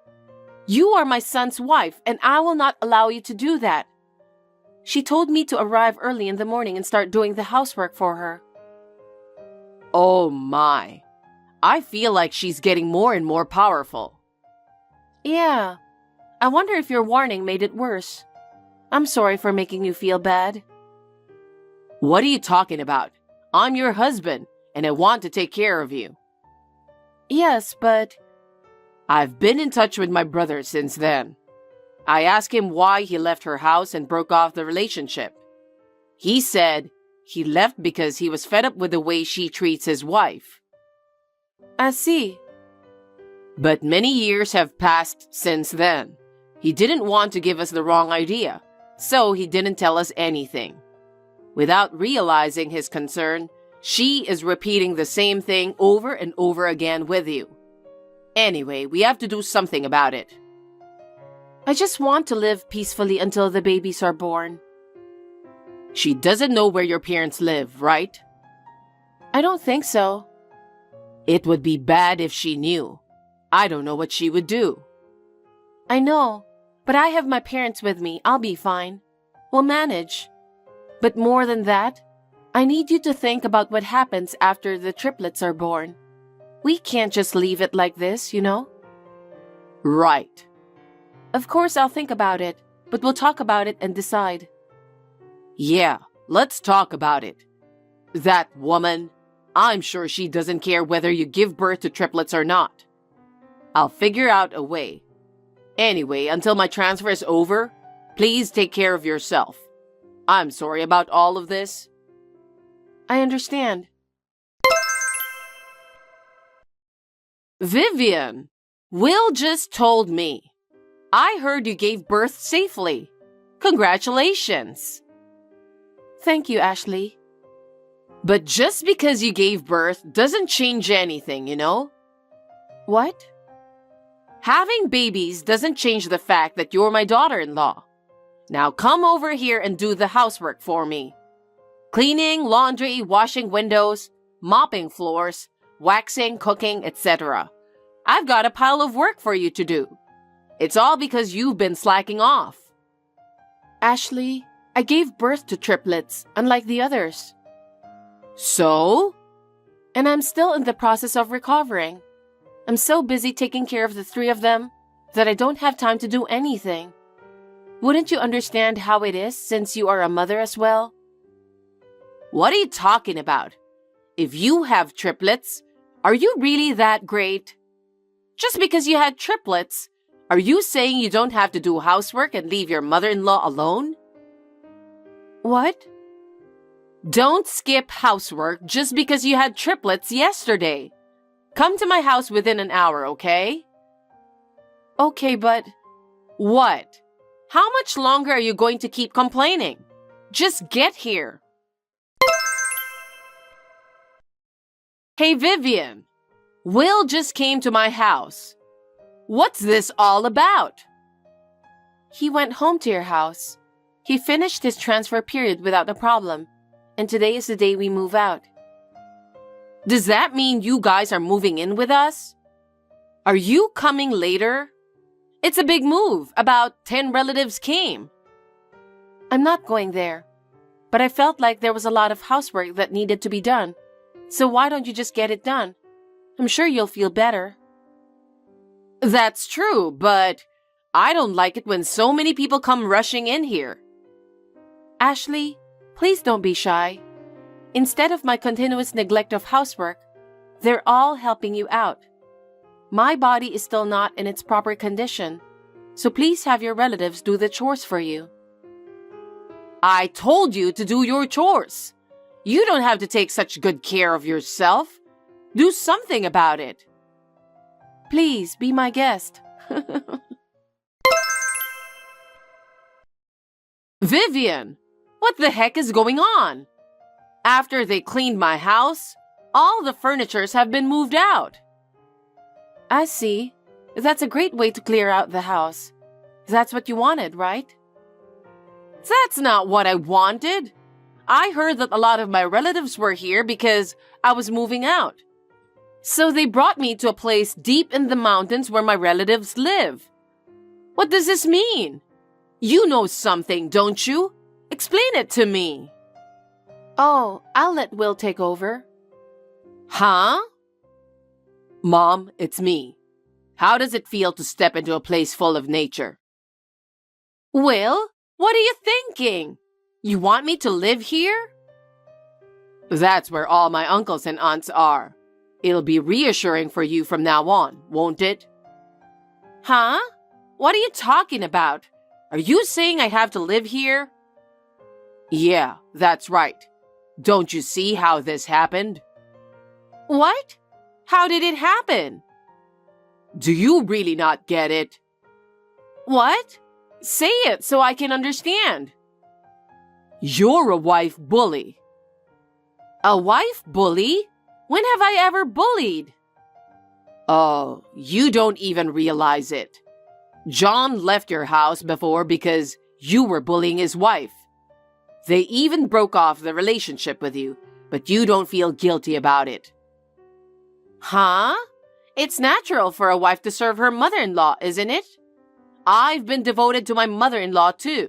Speaker 1: You are my son's wife, and I will not allow you to do that. She told me to arrive early in the morning and start doing the housework for her.
Speaker 2: Oh my. I feel like she's getting more and more powerful.
Speaker 1: Yeah. I wonder if your warning made it worse. I'm sorry for making you feel bad.
Speaker 2: What are you talking about? I'm your husband, and I want to take care of you.
Speaker 1: Yes, but...
Speaker 2: I've been in touch with my brother since then. I asked him why he left her house and broke off the relationship. He said he left because he was fed up with the way she treats his wife.
Speaker 1: I see.
Speaker 2: But many years have passed since then. He didn't want to give us the wrong idea, so he didn't tell us anything. Without realizing his concern, she is repeating the same thing over and over again with you. Anyway, we have to do something about it.
Speaker 1: I just want to live peacefully until the babies are born.
Speaker 2: She doesn't know where your parents live, right?
Speaker 1: I don't think so.
Speaker 2: It would be bad if she knew. I don't know what she would do.
Speaker 1: I know, but I have my parents with me. I'll be fine. We'll manage. But more than that, I need you to think about what happens after the triplets are born. We can't just leave it like this, you know?
Speaker 2: Right.
Speaker 1: Of course I'll think about it, but we'll talk about it and decide.
Speaker 2: Yeah, let's talk about it. That woman, I'm sure she doesn't care whether you give birth to triplets or not. I'll figure out a way. Anyway, until my transfer is over, please take care of yourself. I'm sorry about all of this.
Speaker 1: I understand.
Speaker 2: Vivian, Will just told me. I heard you gave birth safely. Congratulations.
Speaker 1: Thank you, Ashley.
Speaker 2: But just because you gave birth doesn't change anything, you know?
Speaker 1: What?
Speaker 2: Having babies doesn't change the fact that you're my daughter-in-law. Now come over here and do the housework for me. Cleaning, laundry, washing windows, mopping floors, waxing, cooking, etc. I've got a pile of work for you to do. It's all because you've been slacking off.
Speaker 1: Ashley, I gave birth to triplets, unlike the others.
Speaker 2: So?
Speaker 1: And I'm still in the process of recovering. I'm so busy taking care of the three of them that I don't have time to do anything. Wouldn't you understand how it is since you are a mother as well?
Speaker 2: What are you talking about? If you have triplets, are you really that great? Just because you had triplets, Are you saying you don't have to do housework and leave your mother-in-law alone?
Speaker 1: What?
Speaker 2: Don't skip housework just because you had triplets yesterday. Come to my house within an hour, okay?
Speaker 1: Okay, but...
Speaker 2: What? How much longer are you going to keep complaining? Just get here. Hey, Vivian. Will just came to my house. What's this all about?
Speaker 1: He went home to your house. He finished his transfer period without a problem. And today is the day we move out.
Speaker 2: Does that mean you guys are moving in with us? Are you coming later? It's a big move. About 10 relatives came.
Speaker 1: I'm not going there. But I felt like there was a lot of housework that needed to be done. So why don't you just get it done? I'm sure you'll feel better.
Speaker 2: That's true, but I don't like it when so many people come rushing in here.
Speaker 1: Ashley, please don't be shy. Instead of my continuous neglect of housework, they're all helping you out. My body is still not in its proper condition, so please have your relatives do the chores for you.
Speaker 2: I told you to do your chores. You don't have to take such good care of yourself. Do something about it.
Speaker 1: Please, be my guest.
Speaker 2: Vivian, what the heck is going on? After they cleaned my house, all the furnitures have been moved out.
Speaker 1: I see. That's a great way to clear out the house. That's what you wanted, right?
Speaker 2: That's not what I wanted. I heard that a lot of my relatives were here because I was moving out. So they brought me to a place deep in the mountains where my relatives live. What does this mean? You know something, don't you? Explain it to me.
Speaker 1: Oh, I'll let Will take over.
Speaker 2: Huh? Mom, it's me. How does it feel to step into a place full of nature? Will, what are you thinking? You want me to live here? That's where all my uncles and aunts are. It'll be reassuring for you from now on, won't it? Huh? What are you talking about? Are you saying I have to live here? Yeah, that's right. Don't you see how this happened? What? How did it happen? Do you really not get it? What? Say it so I can understand. You're a wife bully. A wife bully? When have I ever bullied? Oh, you don't even realize it. John left your house before because you were bullying his wife. They even broke off the relationship with you, but you don't feel guilty about it. Huh? It's natural for a wife to serve her mother-in-law, isn't it? I've been devoted to my mother-in-law too.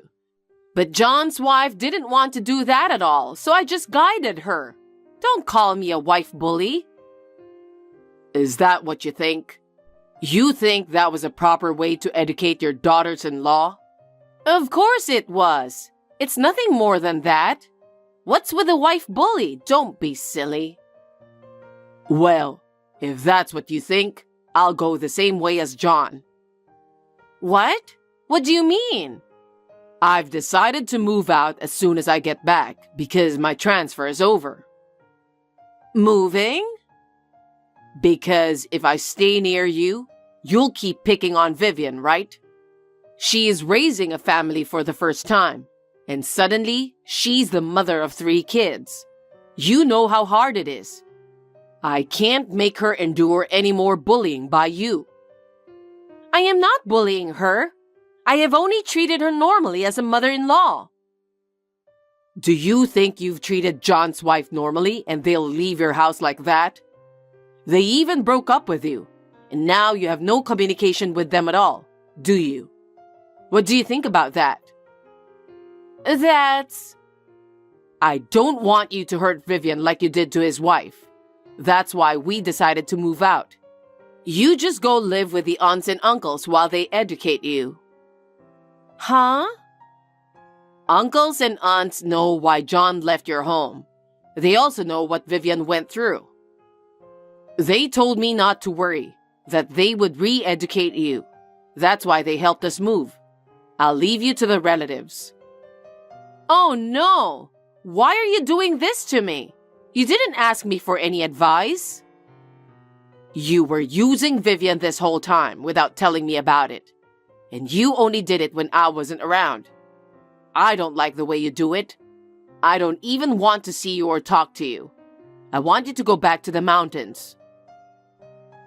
Speaker 2: But John's wife didn't want to do that at all, so I just guided her. Don't call me a wife bully. Is that what you think? You think that was a proper way to educate your daughters-in-law? Of course it was. It's nothing more than that. What's with a wife bully? Don't be silly. Well, if that's what you think, I'll go the same way as John. What? What do you mean? I've decided to move out as soon as I get back because my transfer is over. Moving? Because if I stay near you, you'll keep picking on Vivian, right? She is raising a family for the first time, and suddenly she's the mother of 3 kids. You know how hard it is. I can't make her endure any more bullying by you. I am not bullying her. I have only treated her normally as a mother-in-law. Do you think you've treated John's wife normally and they'll leave your house like that? They even broke up with you, and now you have no communication with them at all, do you? What do you think about that? I don't want you to hurt Vivian like you did to his wife. That's why we decided to move out. You just go live with the aunts and uncles while they educate you. Huh? Uncles and aunts know why John left your home. They also know what Vivian went through. They told me not to worry, that they would re-educate you. That's why they helped us move. I'll leave you to the relatives. Oh no! Why are you doing this to me? You didn't ask me for any advice. You were using Vivian this whole time without telling me about it. And you only did it when I wasn't around. I don't like the way you do it. I don't even want to see you or talk to you. I want you to go back to the mountains.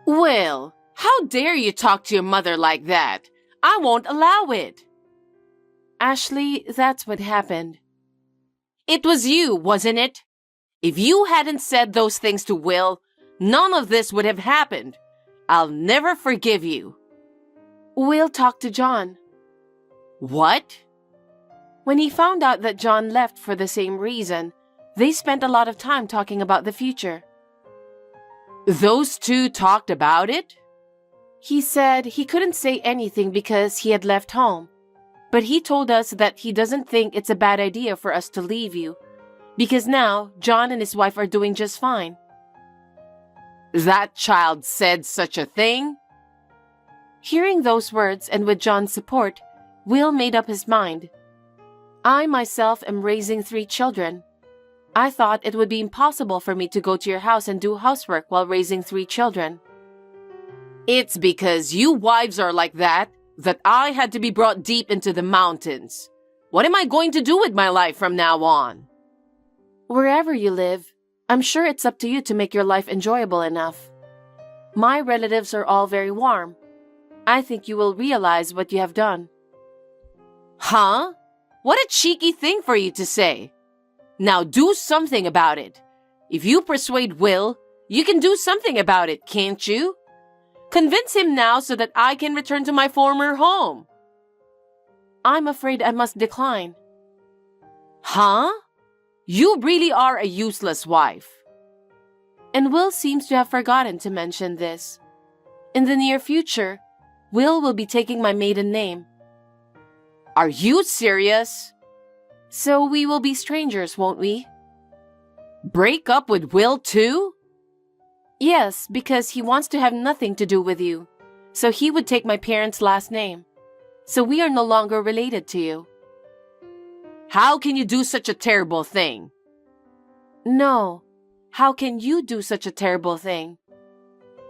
Speaker 2: Will, how dare you talk to your mother like that? I won't allow it.
Speaker 1: Ashley, that's what happened.
Speaker 2: It was you, wasn't it? If you hadn't said those things to Will, none of this would have happened. I'll never forgive you.
Speaker 1: Will talked to John.
Speaker 2: What?
Speaker 1: When he found out that John left for the same reason, they spent a lot of time talking about the future.
Speaker 2: Those two talked about it?
Speaker 1: He said he couldn't say anything because he had left home. But he told us that he doesn't think it's a bad idea for us to leave you, because now John and his wife are doing just fine.
Speaker 2: That child said such a thing?
Speaker 1: Hearing those words and with John's support, Will made up his mind. I myself am raising 3 children. I thought it would be impossible for me to go to your house and do housework while raising 3 children.
Speaker 2: It's because you wives are like that I had to be brought deep into the mountains. What am I going to do with my life from now on?
Speaker 1: Wherever you live, I'm sure it's up to you to make your life enjoyable enough. My relatives are all very warm. I think you will realize what you have done.
Speaker 2: Huh? What a cheeky thing for you to say. Now do something about it. If you persuade Will, you can do something about it, can't you? Convince him now so that I can return to my former home.
Speaker 1: I'm afraid I must decline.
Speaker 2: Huh? You really are a useless wife.
Speaker 1: And Will seems to have forgotten to mention this. In the near future, Will be taking my maiden name.
Speaker 2: Are you serious?
Speaker 1: So we will be strangers, won't we?
Speaker 2: Break up with Will too?
Speaker 1: Yes, because he wants to have nothing to do with you. So he would take my parents' last name. So we are no longer related to you.
Speaker 2: How can you do such a terrible thing?
Speaker 1: No. How can you do such a terrible thing?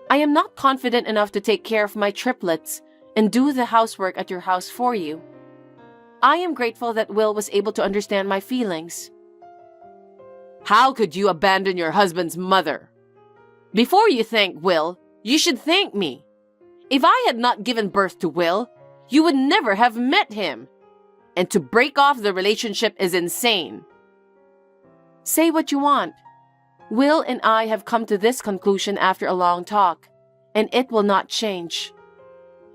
Speaker 1: I am not confident enough to take care of my triplets and do the housework at your house for you. I am grateful that Will was able to understand my feelings.
Speaker 2: How could you abandon your husband's mother? Before you thank Will, you should thank me. If I had not given birth to Will, you would never have met him. And to break off the relationship is insane.
Speaker 1: Say what you want. Will and I have come to this conclusion after a long talk, and it will not change.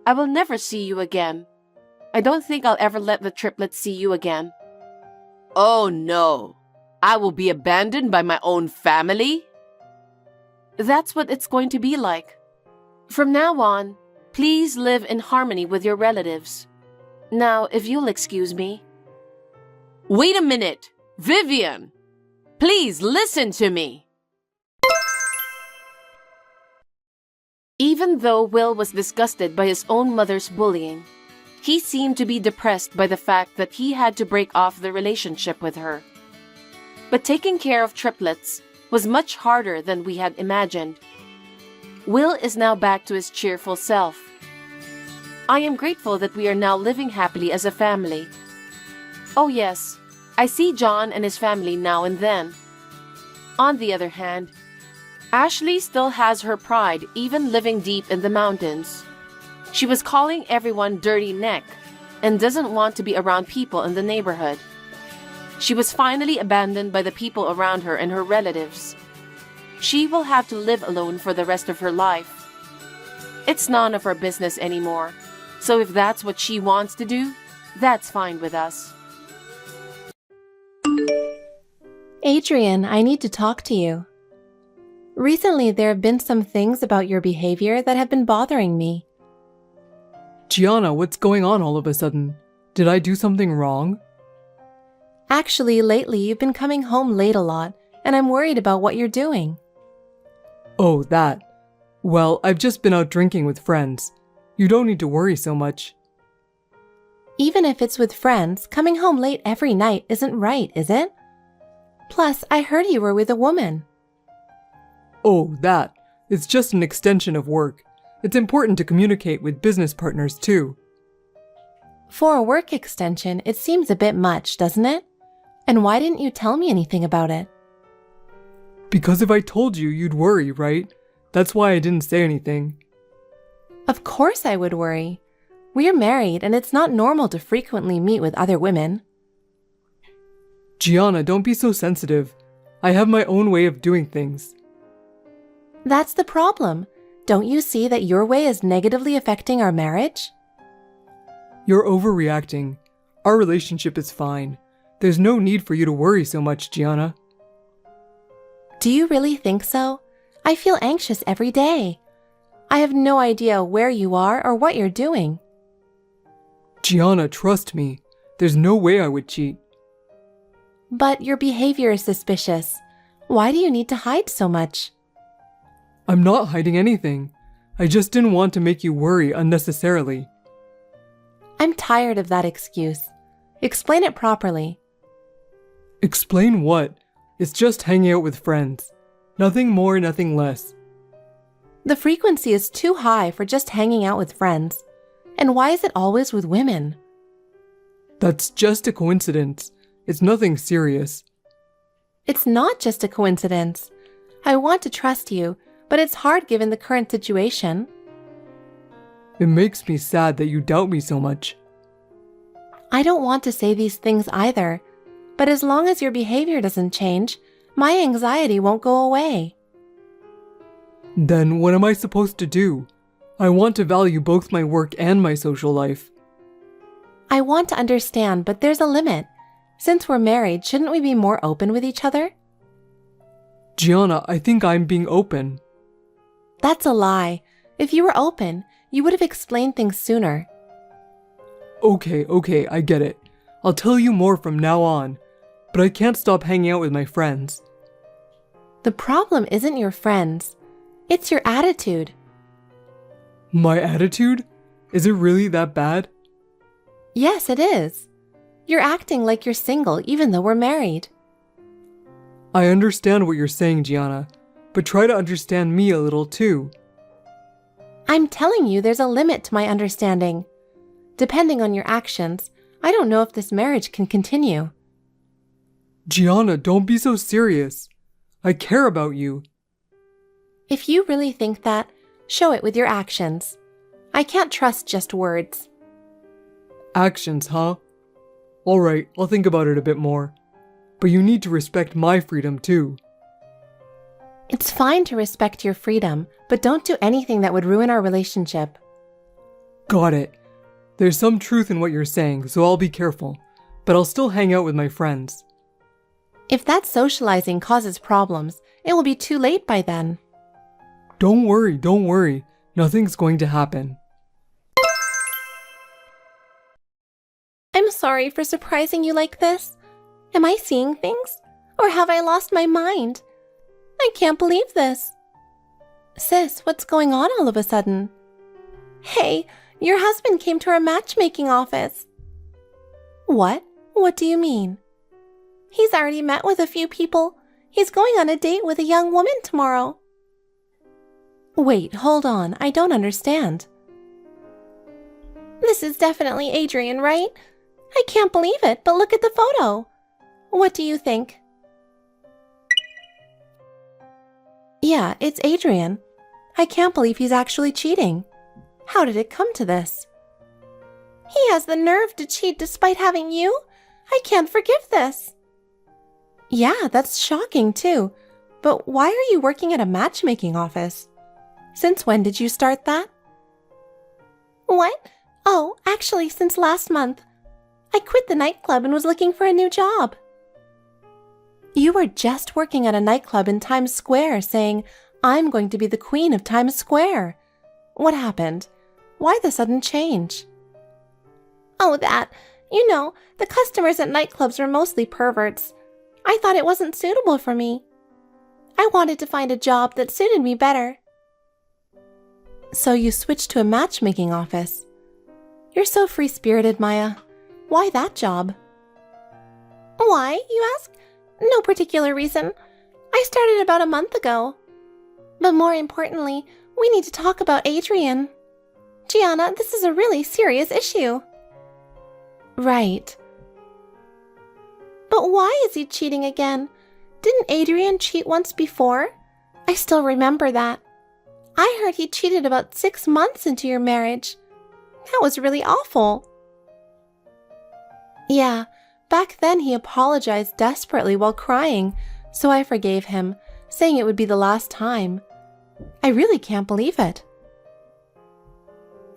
Speaker 1: I will never see you again. I don't think I'll ever let the triplets see you again.
Speaker 2: Oh no, I will be abandoned by my own family?
Speaker 1: That's what it's going to be like. From now on, please live in harmony with your relatives. Now, if you'll excuse me.
Speaker 2: Wait a minute, Vivian! Please listen to me.
Speaker 1: Even though Will was disgusted by his own mother's bullying, he seemed to be depressed by the fact that he had to break off the relationship with her. But taking care of triplets was much harder than we had imagined. Will is now back to his cheerful self. I am grateful that we are now living happily as a family. Oh yes, I see John and his family now and then. On the other hand, Ashley still has her pride even living deep in the mountains. She was calling everyone dirty neck and doesn't want to be around people in the neighborhood. She was finally abandoned by the people around her and her relatives. She will have to live alone for the rest of her life. It's none of her business anymore, so if that's what she wants to do, that's fine with us.
Speaker 3: Adrian, I need to talk to you. Recently, there have been some things about your behavior that have been bothering me.
Speaker 4: Gianna, what's going on all of a sudden? Did I do something wrong?
Speaker 3: Actually, lately you've been coming home late a lot, and I'm worried about what you're doing.
Speaker 4: Oh, that. Well, I've just been out drinking with friends. You don't need to worry so much.
Speaker 3: Even if it's with friends, coming home late every night isn't right, is it? Plus, I heard you were with a woman.
Speaker 4: Oh, that. It's just an extension of work. It's important to communicate with business partners too.
Speaker 3: For a work extension, it seems a bit much, doesn't it? And why didn't you tell me anything about it?
Speaker 4: Because if I told you, you'd worry, right? That's why I didn't say anything.
Speaker 3: Of course I would worry. We're married and it's not normal to frequently meet with other women.
Speaker 4: Gianna, don't be so sensitive. I have my own way of doing things.
Speaker 3: That's the problem. Don't you see that your way is negatively affecting our marriage?
Speaker 4: You're overreacting. Our relationship is fine. There's no need for you to worry so much, Gianna.
Speaker 3: Do you really think so? I feel anxious every day. I have no idea where you are or what you're doing.
Speaker 4: Gianna, trust me. There's no way I would cheat.
Speaker 3: But your behavior is suspicious. Why do you need to hide so much?
Speaker 4: I'm not hiding anything. I just didn't want to make you worry unnecessarily.
Speaker 3: I'm tired of that excuse. Explain it properly.
Speaker 4: Explain what? It's just hanging out with friends. Nothing more, nothing less.
Speaker 3: The frequency is too high for just hanging out with friends. And why is it always with women?
Speaker 4: That's just a coincidence. It's nothing serious.
Speaker 3: It's not just a coincidence. I want to trust you, but it's hard given the current situation.
Speaker 4: It makes me sad that you doubt me so much.
Speaker 3: I don't want to say these things either, but as long as your behavior doesn't change, my anxiety won't go away.
Speaker 4: Then what am I supposed to do? I want to value both my work and my social life.
Speaker 3: I want to understand, but there's a limit. Since we're married, shouldn't we be more open with each other?
Speaker 4: Gianna, I think I'm being open.
Speaker 3: That's a lie. If you were open, you would have explained things sooner.
Speaker 4: Okay, I get it. I'll tell you more from now on, but I can't stop hanging out with my friends.
Speaker 3: The problem isn't your friends. It's your attitude.
Speaker 4: My attitude? Is it really that bad?
Speaker 3: Yes, it is. You're acting like you're single even though we're married.
Speaker 4: I understand what you're saying, Gianna, but try to understand me a little too.
Speaker 3: I'm telling you there's a limit to my understanding. Depending on your actions, I don't know if this marriage can continue.
Speaker 4: Gianna, don't be so serious. I care about you.
Speaker 3: If you really think that, show it with your actions. I can't trust just words.
Speaker 4: Actions, huh? Alright, I'll think about it a bit more. But you need to respect my freedom too.
Speaker 3: It's fine to respect your freedom, but don't do anything that would ruin our relationship.
Speaker 4: Got it. There's some truth in what you're saying, so I'll be careful. But I'll still hang out with my friends.
Speaker 3: If that socializing causes problems, it will be too late by then.
Speaker 4: Don't worry. Nothing's going to happen.
Speaker 3: I'm sorry for surprising you like this. Am I seeing things? Or have I lost my mind? I can't believe this. Sis, what's going on all of a sudden? Hey, your husband came to our matchmaking office. What? What do you mean? He's already met with a few people. He's going on a date with a young woman tomorrow. Wait, hold on. I don't understand. This is definitely Adrian, right? I can't believe it, but look at the photo. What do you think? Yeah, it's Adrian. I can't believe he's actually cheating. How did it come to this? He has the nerve to cheat despite having you? I can't forgive this. Yeah, that's shocking too. But why are you working at a matchmaking office? Since when did you start that? What? Oh, actually, since last month. I quit the nightclub and was looking for a new job. You were just working at a nightclub in Times Square saying, I'm going to be the queen of Times Square. What happened? Why the sudden change? Oh, that. You know, the customers at nightclubs are mostly perverts. I thought it wasn't suitable for me. I wanted to find a job that suited me better. So you switched to a matchmaking office. You're so free-spirited, Maya. Why that job? Why, you ask? No particular reason. I started about a month ago. But more importantly, we need to talk about Adrian. Gianna, this is a really serious issue. Right. But why is he cheating again? Didn't Adrian cheat once before? I still remember that. I heard he cheated about 6 months into your marriage. That was really awful. Yeah, back then he apologized desperately while crying, so I forgave him, saying it would be the last time. I really can't believe it.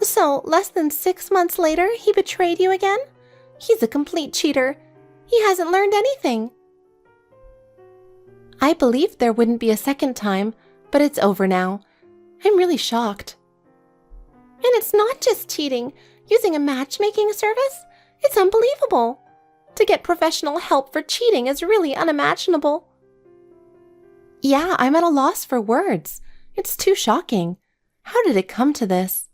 Speaker 3: So, less than 6 months later, he betrayed you again? He's a complete cheater. He hasn't learned anything. I believed there wouldn't be a second time, but it's over now. I'm really shocked. And it's not just cheating. Using a matchmaking service? It's unbelievable. To get professional help for cheating is really unimaginable. Yeah, I'm at a loss for words. It's too shocking. How did it come to this?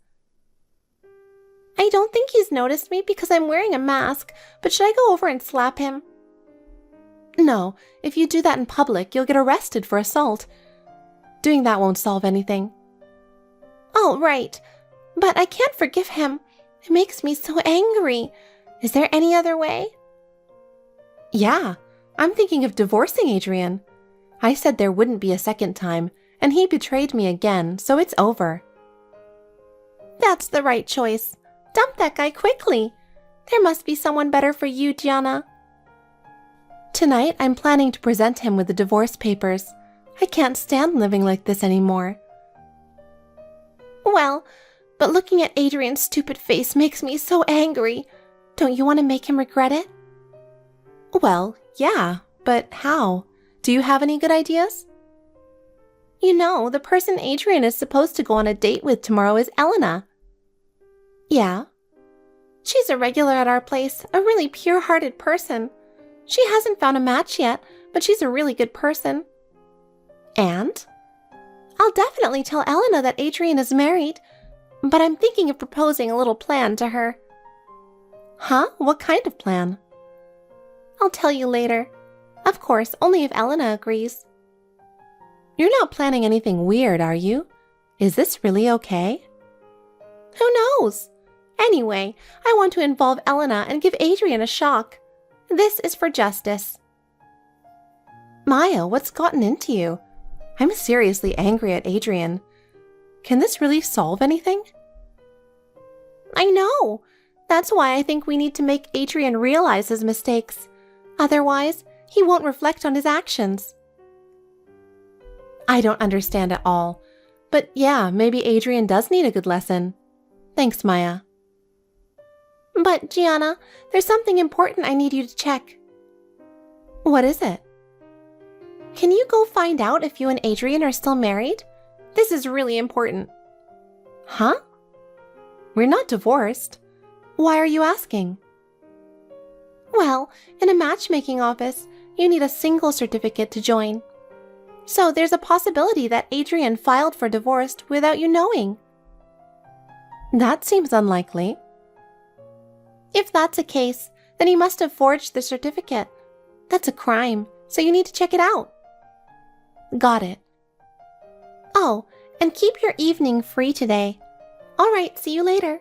Speaker 3: I don't think he's noticed me because I'm wearing a mask, but should I go over and slap him? No, if you do that in public, you'll get arrested for assault. Doing that won't solve anything. Oh, right. But I can't forgive him. It makes me so angry. Is there any other way? Yeah, I'm thinking of divorcing Adrian. I said there wouldn't be a second time, and he betrayed me again, so it's over. That's the right choice. Dump that guy quickly. There must be someone better for you, Gianna. Tonight, I'm planning to present him with the divorce papers. I can't stand living like this anymore. Well, but looking at Adrian's stupid face makes me so angry. Don't you want to make him regret it? Well, yeah, but how? Do you have any good ideas? You know, the person Adrian is supposed to go on a date with tomorrow is Elena. Yeah. She's a regular at our place, a really pure-hearted person. She hasn't found a match yet, but she's a really good person. And? I'll definitely tell Elena that Adrian is married, but I'm thinking of proposing a little plan to her. Huh? What kind of plan? I'll tell you later. Of course, only if Elena agrees. You're not planning anything weird, are you? Is this really okay? Who knows? Anyway, I want to involve Elena and give Adrian a shock. This is for justice. Maya, what's gotten into you? I'm seriously angry at Adrian. Can this really solve anything? I know. That's why I think we need to make Adrian realize his mistakes. Otherwise, he won't reflect on his actions. I don't understand at all. But yeah, maybe Adrian does need a good lesson. Thanks, Maya. But, Gianna, there's something important I need you to check. What is it? Can you go find out if you and Adrian are still married? This is really important. Huh? We're not divorced. Why are you asking? Well, in a matchmaking office, you need a single certificate to join. So there's a possibility that Adrian filed for divorce without you knowing. That seems unlikely. If that's the case, then he must have forged the certificate. That's a crime, so you need to check it out. Got it. Oh, and keep your evening free today. All right, see you later.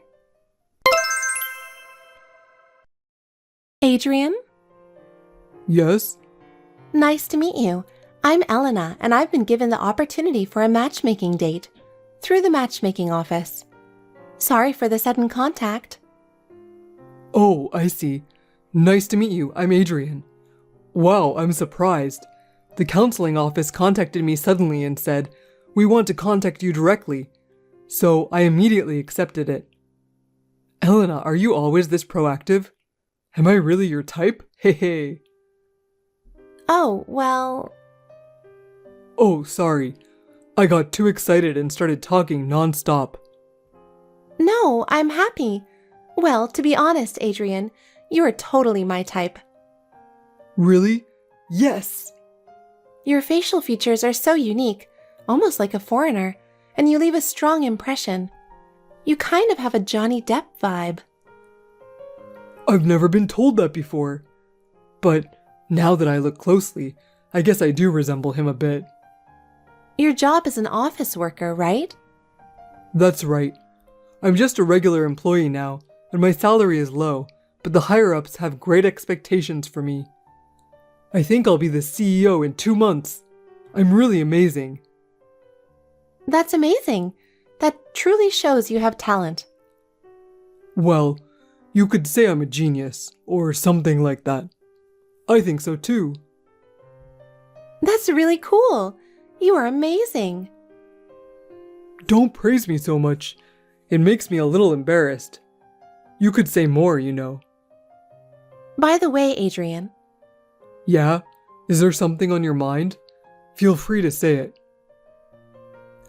Speaker 3: Adrian?
Speaker 4: Yes?
Speaker 3: Nice to meet you. I'm Elena, and I've been given the opportunity for a matchmaking date through the matchmaking office. Sorry for the sudden contact.
Speaker 4: Oh, I see. Nice to meet you. I'm Adrian. Wow, I'm surprised. The counseling office contacted me suddenly and said, "We want to contact you directly." So I immediately accepted it. Elena, are you always this proactive? Am I really your type? Hey.
Speaker 3: Oh, well...
Speaker 4: Oh, sorry. I got too excited and started talking non-stop.
Speaker 3: No, I'm happy. Well, to be honest, Adrian, you are totally my type.
Speaker 4: Really? Yes!
Speaker 3: Your facial features are so unique, almost like a foreigner, and you leave a strong impression. You kind of have a Johnny Depp vibe.
Speaker 4: I've never been told that before. But now that I look closely, I guess I do resemble him a bit.
Speaker 3: Your job is an office worker, right?
Speaker 4: That's right. I'm just a regular employee now, and my salary is low, but the higher-ups have great expectations for me. I think I'll be the CEO in 2 months. I'm really amazing.
Speaker 3: That's amazing. That truly shows you have talent.
Speaker 4: Well, you could say I'm a genius, or something like that. I think so too.
Speaker 3: That's really cool. You are amazing.
Speaker 4: Don't praise me so much. It makes me a little embarrassed. You could say more, you know.
Speaker 3: By the way, Adrian.
Speaker 4: Yeah? Is there something on your mind? Feel free to say it.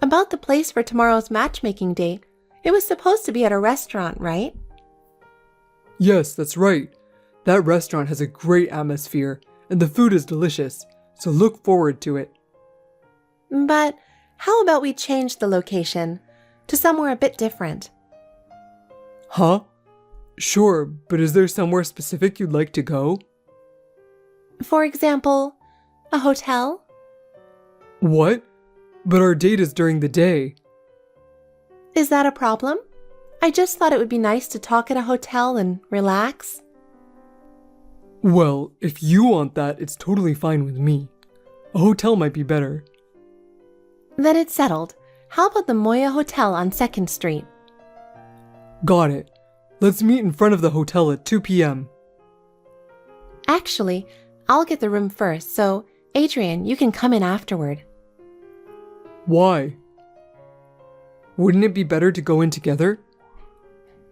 Speaker 3: About the place for tomorrow's matchmaking date. It was supposed to be at a restaurant, right?
Speaker 4: Yes, that's right. That restaurant has a great atmosphere, and the food is delicious, so look forward to it.
Speaker 3: But how about we change the location to somewhere a bit different?
Speaker 4: Huh? Sure, but is there somewhere specific you'd like to go?
Speaker 3: For example, a hotel?
Speaker 4: What? But our date is during the day.
Speaker 3: Is that a problem? I just thought it would be nice to talk at a hotel and relax.
Speaker 4: Well, if you want that, it's totally fine with me. A hotel might be better.
Speaker 3: Then it's settled. How about the Moya Hotel on 2nd Street?
Speaker 4: Got it. Let's meet in front of the hotel at 2 p.m.
Speaker 3: Actually, I'll get the room first, so Adrian, you can come in afterward.
Speaker 4: Why? Wouldn't it be better to go in together?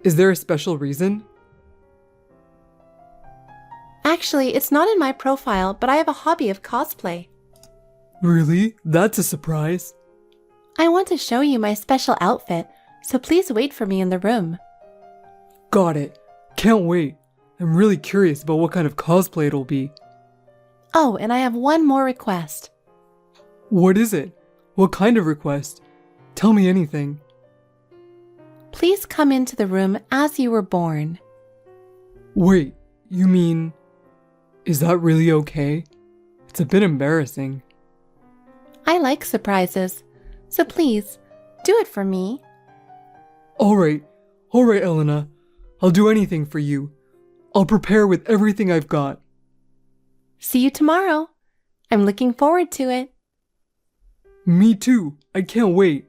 Speaker 4: Is there a special reason?
Speaker 3: Actually, it's not in my profile, but I have a hobby of cosplay.
Speaker 4: Really? That's a surprise.
Speaker 3: I want to show you my special outfit, so please wait for me in the room.
Speaker 4: Got it. Can't wait. I'm really curious about what kind of cosplay it'll be.
Speaker 3: Oh, and I have one more request.
Speaker 4: What is it? What kind of request? Tell me anything.
Speaker 3: Please come into the room as you were born.
Speaker 4: Wait, you mean... Is that really okay? It's a bit embarrassing.
Speaker 3: I like surprises, so please, do it for me.
Speaker 4: Alright, Elena. I'll do anything for you. I'll prepare with everything I've got.
Speaker 3: See you tomorrow. I'm looking forward to it.
Speaker 4: Me too. I can't wait.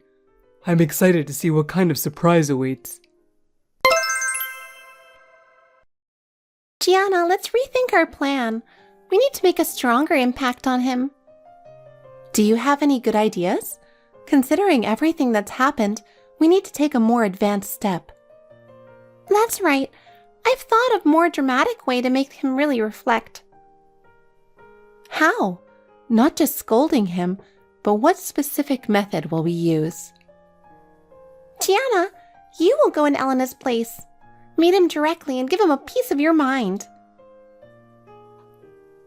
Speaker 4: I'm excited to see what kind of surprise awaits.
Speaker 3: Gianna, let's rethink our plan. We need to make a stronger impact on him. Do you have any good ideas? Considering everything that's happened, we need to take a more advanced step. That's right. I've thought of a more dramatic way to make him really reflect. How? Not just scolding him, but what specific method will we use? Gianna, you will go in Elena's place. Meet him directly and give him a piece of your mind.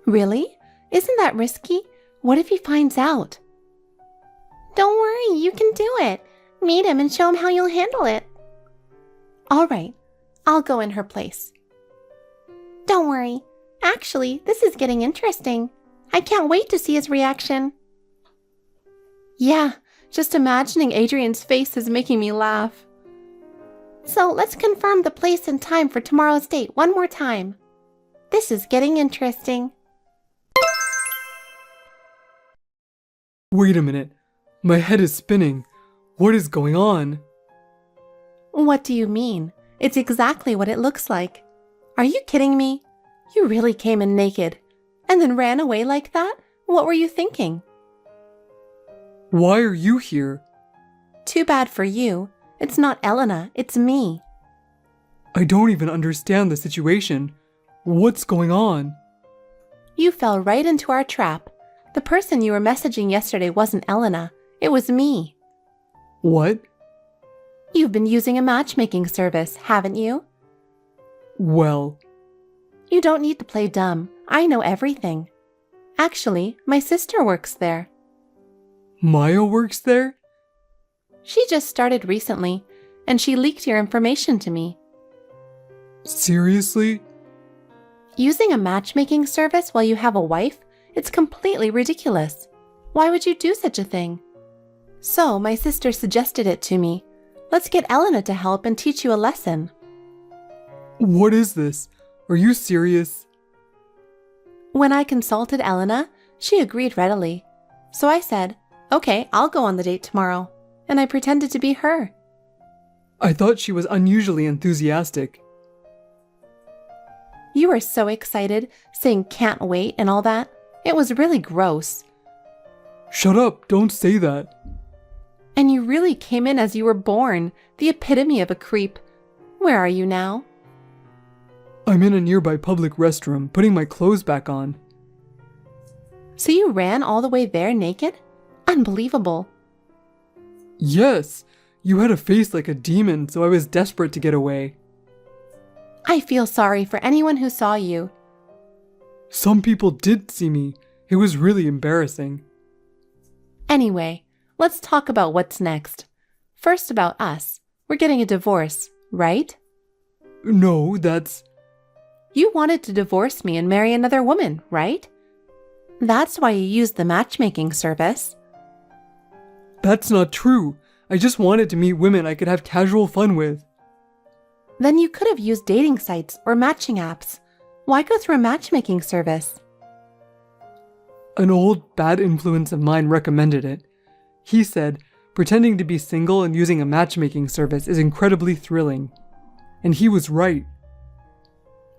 Speaker 3: Really? Isn't that risky? What if he finds out? Don't worry, you can do it. Meet him and show him how you'll handle it. All right, I'll go in her place. Don't worry. Actually, this is getting interesting. I can't wait to see his reaction. Yeah, just imagining Adrian's face is making me laugh. So let's confirm the place and time for tomorrow's date one more time. This is getting interesting.
Speaker 4: Wait a minute. My head is spinning. What is going on?
Speaker 3: What do you mean? It's exactly what it looks like. Are you kidding me? You really came in naked and then ran away like that? What were you thinking?
Speaker 4: Why are you here?
Speaker 3: Too bad for you. It's not Elena, it's me.
Speaker 4: I don't even understand the situation. What's going on?
Speaker 3: You fell right into our trap. The person you were messaging yesterday wasn't Elena. It was me.
Speaker 4: What?
Speaker 3: You've been using a matchmaking service, haven't you?
Speaker 4: Well...
Speaker 3: You don't need to play dumb. I know everything. Actually, my sister works there.
Speaker 4: Maya works there?
Speaker 3: She just started recently, and she leaked your information to me.
Speaker 4: Seriously?
Speaker 3: Using a matchmaking service while you have a wife? It's completely ridiculous. Why would you do such a thing? So, my sister suggested it to me. Let's get Elena to help and teach you a lesson.
Speaker 4: What is this? Are you serious?
Speaker 3: When I consulted Elena, she agreed readily. So I said, okay, I'll go on the date tomorrow. And I pretended to be her.
Speaker 4: I thought she was unusually enthusiastic.
Speaker 3: You were so excited, saying can't wait and all that. It was really gross.
Speaker 4: Shut up, don't say that.
Speaker 3: And you really came in as you were born, the epitome of a creep. Where are you now?
Speaker 4: I'm in a nearby public restroom, putting my clothes back on.
Speaker 3: So you ran all the way there naked? Unbelievable.
Speaker 4: Yes, you had a face like a demon, so I was desperate to get away.
Speaker 3: I feel sorry for anyone who saw you.
Speaker 4: Some people did see me. It was really embarrassing.
Speaker 3: Anyway, let's talk about what's next. First about us. We're getting a divorce, right?
Speaker 4: No, that's...
Speaker 3: You wanted to divorce me and marry another woman, right? That's why you used the matchmaking service.
Speaker 4: That's not true. I just wanted to meet women I could have casual fun with.
Speaker 3: Then you could have used dating sites or matching apps. Why go through a matchmaking service?
Speaker 4: An old bad influence of mine recommended it. He said, pretending to be single and using a matchmaking service is incredibly thrilling. And he was right.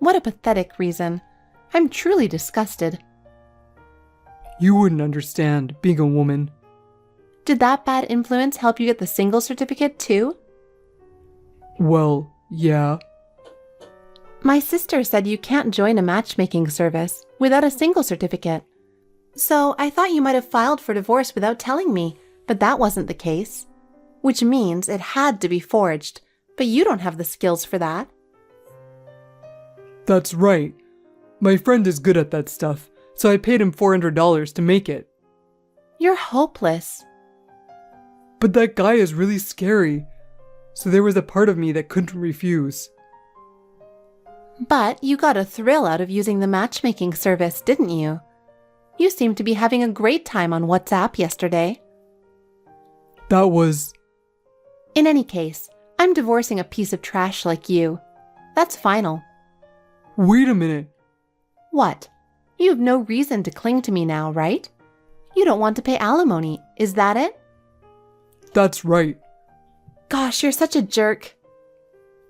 Speaker 3: What a pathetic reason. I'm truly disgusted.
Speaker 4: You wouldn't understand, being a woman.
Speaker 3: Did that bad influence help you get the single certificate too?
Speaker 4: Well, yeah.
Speaker 3: My sister said you can't join a matchmaking service without a single certificate. So I thought you might have filed for divorce without telling me, but that wasn't the case. Which means it had to be forged, but you don't have the skills for that.
Speaker 4: That's right. My friend is good at that stuff, so I paid him $400 to make it.
Speaker 3: You're hopeless.
Speaker 4: But that guy is really scary, so there was a part of me that couldn't refuse.
Speaker 3: But you got a thrill out of using the matchmaking service, didn't you? You seemed to be having a great time on WhatsApp yesterday.
Speaker 4: That was...
Speaker 3: In any case, I'm divorcing a piece of trash like you. That's final.
Speaker 4: Wait a minute.
Speaker 3: What? You have no reason to cling to me now, right? You don't want to pay alimony, is that it?
Speaker 4: That's right.
Speaker 3: Gosh, you're such a jerk.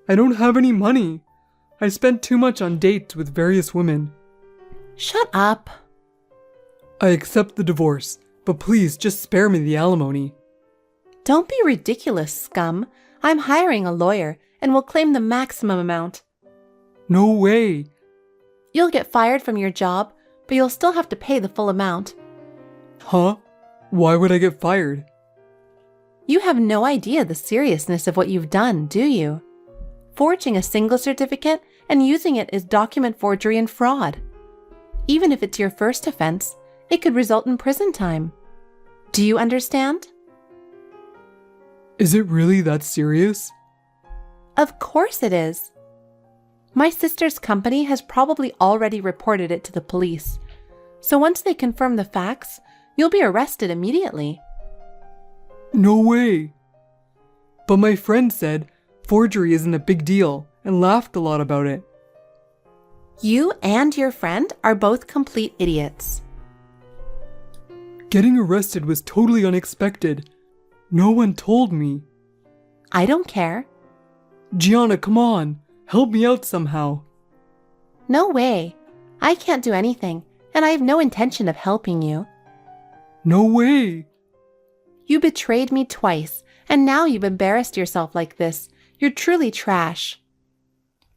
Speaker 4: I don't have any money. I spent too much on dates with various women.
Speaker 3: Shut up.
Speaker 4: I accept the divorce, but please just spare me the alimony.
Speaker 3: Don't be ridiculous, scum. I'm hiring a lawyer and will claim the maximum amount.
Speaker 4: No way.
Speaker 3: You'll get fired from your job, but you'll still have to pay the full amount.
Speaker 4: Huh? Why would I get fired?
Speaker 3: You have no idea the seriousness of what you've done, do you? Forging a single certificate and using it is document forgery and fraud. Even if it's your first offense, it could result in prison time. Do you understand?
Speaker 4: Is it really that serious?
Speaker 3: Of course it is. My sister's company has probably already reported it to the police. So once they confirm the facts, you'll be arrested immediately.
Speaker 4: No way. But my friend said forgery isn't a big deal and laughed a lot about it.
Speaker 3: You and your friend are both complete idiots.
Speaker 4: Getting arrested was totally unexpected. No one told me.
Speaker 3: I don't care.
Speaker 4: Gianna, come on. Help me out somehow.
Speaker 3: No way. I can't do anything, and I have no intention of helping you.
Speaker 4: No way.
Speaker 3: You betrayed me twice, and now you've embarrassed yourself like this. You're truly trash.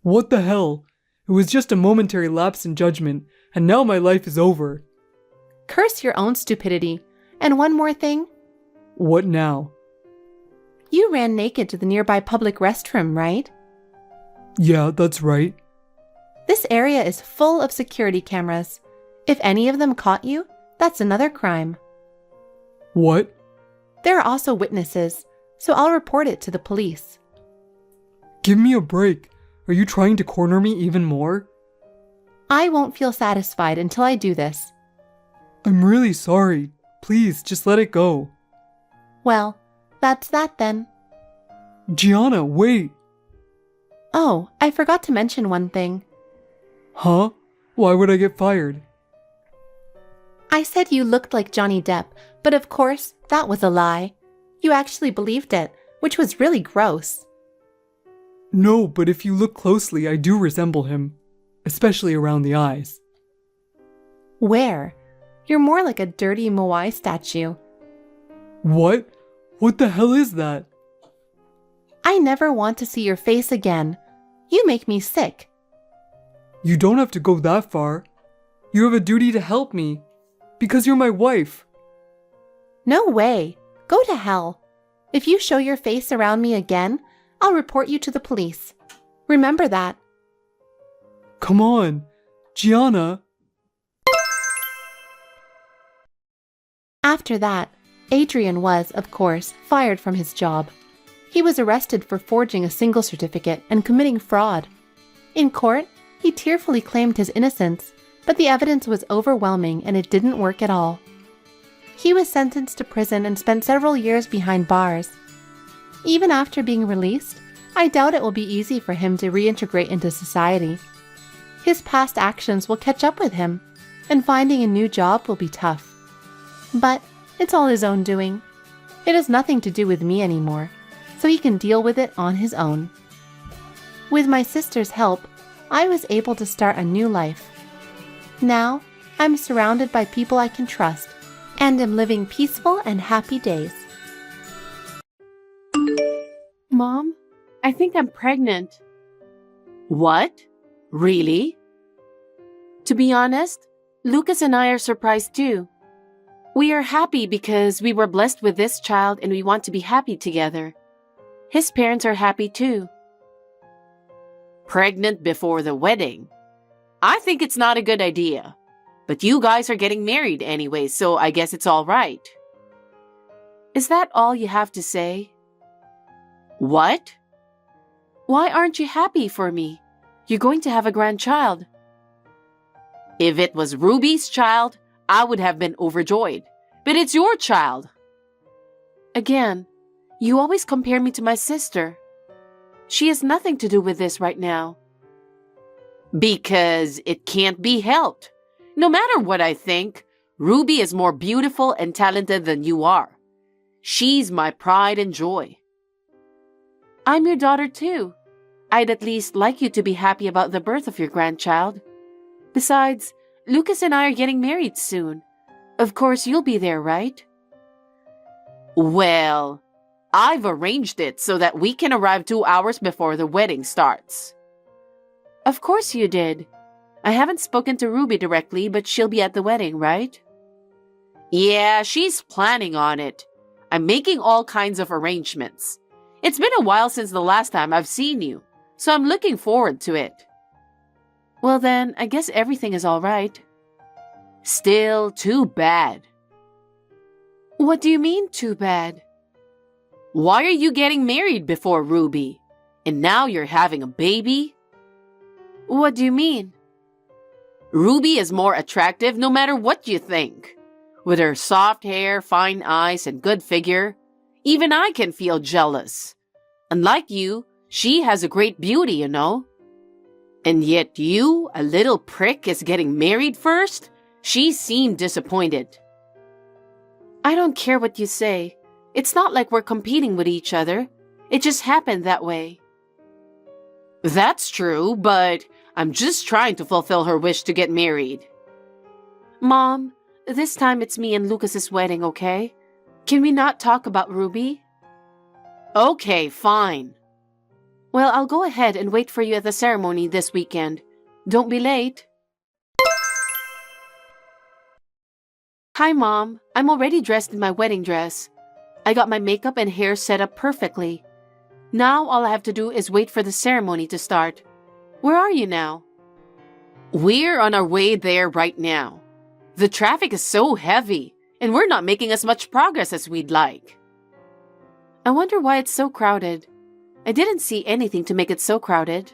Speaker 4: What the hell? It was just a momentary lapse in judgment, and now my life is over.
Speaker 3: Curse your own stupidity. And one more thing.
Speaker 4: What now?
Speaker 3: You ran naked to the nearby public restroom, right?
Speaker 4: Yeah, that's right.
Speaker 3: This area is full of security cameras. If any of them caught you, that's another crime.
Speaker 4: What?
Speaker 3: There are also witnesses, so I'll report it to the police.
Speaker 4: Give me a break. Are you trying to corner me even more?
Speaker 3: I won't feel satisfied until I do this.
Speaker 4: I'm really sorry. Please, just let it go.
Speaker 3: Well, that's that then.
Speaker 4: Gianna, wait.
Speaker 3: Oh, I forgot to mention one thing.
Speaker 4: Huh? Why would I get fired?
Speaker 3: I said you looked like Johnny Depp, but of course, that was a lie. You actually believed it, which was really gross.
Speaker 4: No, but if you look closely, I do resemble him. Especially around the eyes.
Speaker 3: Where? You're more like a dirty Moai statue.
Speaker 4: What? What the hell is that?
Speaker 3: I never want to see your face again. You make me sick.
Speaker 4: You don't have to go that far. You have a duty to help me. Because you're my wife.
Speaker 3: No way. Go to hell. If you show your face around me again, I'll report you to the police. Remember that.
Speaker 4: Come on, Gianna.
Speaker 3: After that, Adrian was, of course, fired from his job. He was arrested for forging a single certificate and committing fraud. In court, he tearfully claimed his innocence, but the evidence was overwhelming and it didn't work at all. He was sentenced to prison and spent several years behind bars. Even after being released, I doubt it will be easy for him to reintegrate into society. His past actions will catch up with him, and finding a new job will be tough. But it's all his own doing. It has nothing to do with me anymore, so he can deal with it on his own. With my sister's help, I was able to start a new life. Now, I'm surrounded by people I can trust, and am living peaceful and happy days.
Speaker 1: Mom, I think I'm pregnant.
Speaker 2: What? Really?
Speaker 1: To be honest, Lucas and I are surprised too. We are happy because we were blessed with this child and we want to be happy together. His parents are happy too.
Speaker 2: Pregnant before the wedding? I think it's not a good idea. But you guys are getting married anyway, so I guess it's all right.
Speaker 1: Is that all you have to say?
Speaker 2: What?
Speaker 1: Why aren't you happy for me? You're going to have a grandchild.
Speaker 2: If it was Ruby's child, I would have been overjoyed. But it's your child.
Speaker 1: Again, you always compare me to my sister. She has nothing to do with this right now.
Speaker 2: Because it can't be helped. No matter what I think, Ruby is more beautiful and talented than you are. She's my pride and joy.
Speaker 1: I'm your daughter too. I'd at least like you to be happy about the birth of your grandchild. Besides, Lucas and I are getting married soon. Of course, you'll be there, right?
Speaker 2: Well, I've arranged it so that we can arrive 2 hours before the wedding starts.
Speaker 1: Of course you did. I haven't spoken to Ruby directly, but she'll be at the wedding, right?
Speaker 2: Yeah, she's planning on it. I'm making all kinds of arrangements. It's been a while since the last time I've seen you, so I'm looking forward to it.
Speaker 1: Well then, I guess everything is all right.
Speaker 2: Still too bad.
Speaker 1: What do you mean, too bad?
Speaker 2: Why are you getting married before Ruby? And now you're having a baby?
Speaker 1: What do you mean?
Speaker 2: Ruby is more attractive no matter what you think. With her soft hair, fine eyes, and good figure, even I can feel jealous. Unlike you, she has a great beauty, you know. And yet you, a little prick, is getting married first? She seemed disappointed.
Speaker 1: I don't care what you say. It's not like we're competing with each other. It just happened that way.
Speaker 2: That's true, but I'm just trying to fulfill her wish to get married.
Speaker 1: Mom, this time it's me and Lucas's wedding, okay? Can we not talk about Ruby?
Speaker 2: Okay, fine.
Speaker 1: Well, I'll go ahead and wait for you at the ceremony this weekend. Don't be late. Hi, Mom. I'm already dressed in my wedding dress. I got my makeup and hair set up perfectly. Now all I have to do is wait for the ceremony to start. Where are you now?
Speaker 2: We're on our way there right now. The traffic is so heavy, and we're not making as much progress as we'd like.
Speaker 1: I wonder why it's so crowded. I didn't see anything to make it so crowded.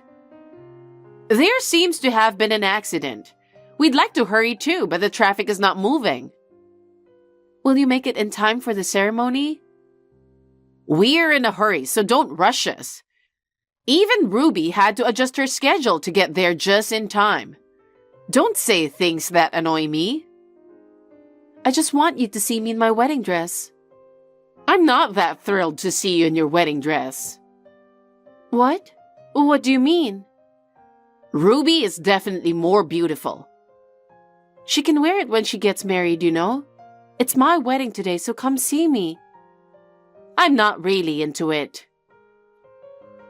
Speaker 2: There seems to have been an accident. We'd like to hurry too, but the traffic is not moving.
Speaker 1: Will you make it in time for the ceremony?
Speaker 2: We're in a hurry, so don't rush us. Even Ruby had to adjust her schedule to get there just in time. Don't say things that annoy me.
Speaker 1: I just want you to see me in my wedding dress.
Speaker 2: I'm not that thrilled to see you in your wedding dress.
Speaker 1: What? What do you mean?
Speaker 2: Ruby is definitely more beautiful.
Speaker 1: She can wear it when she gets married, you know. It's my wedding today, so come see me.
Speaker 2: I'm not really into it.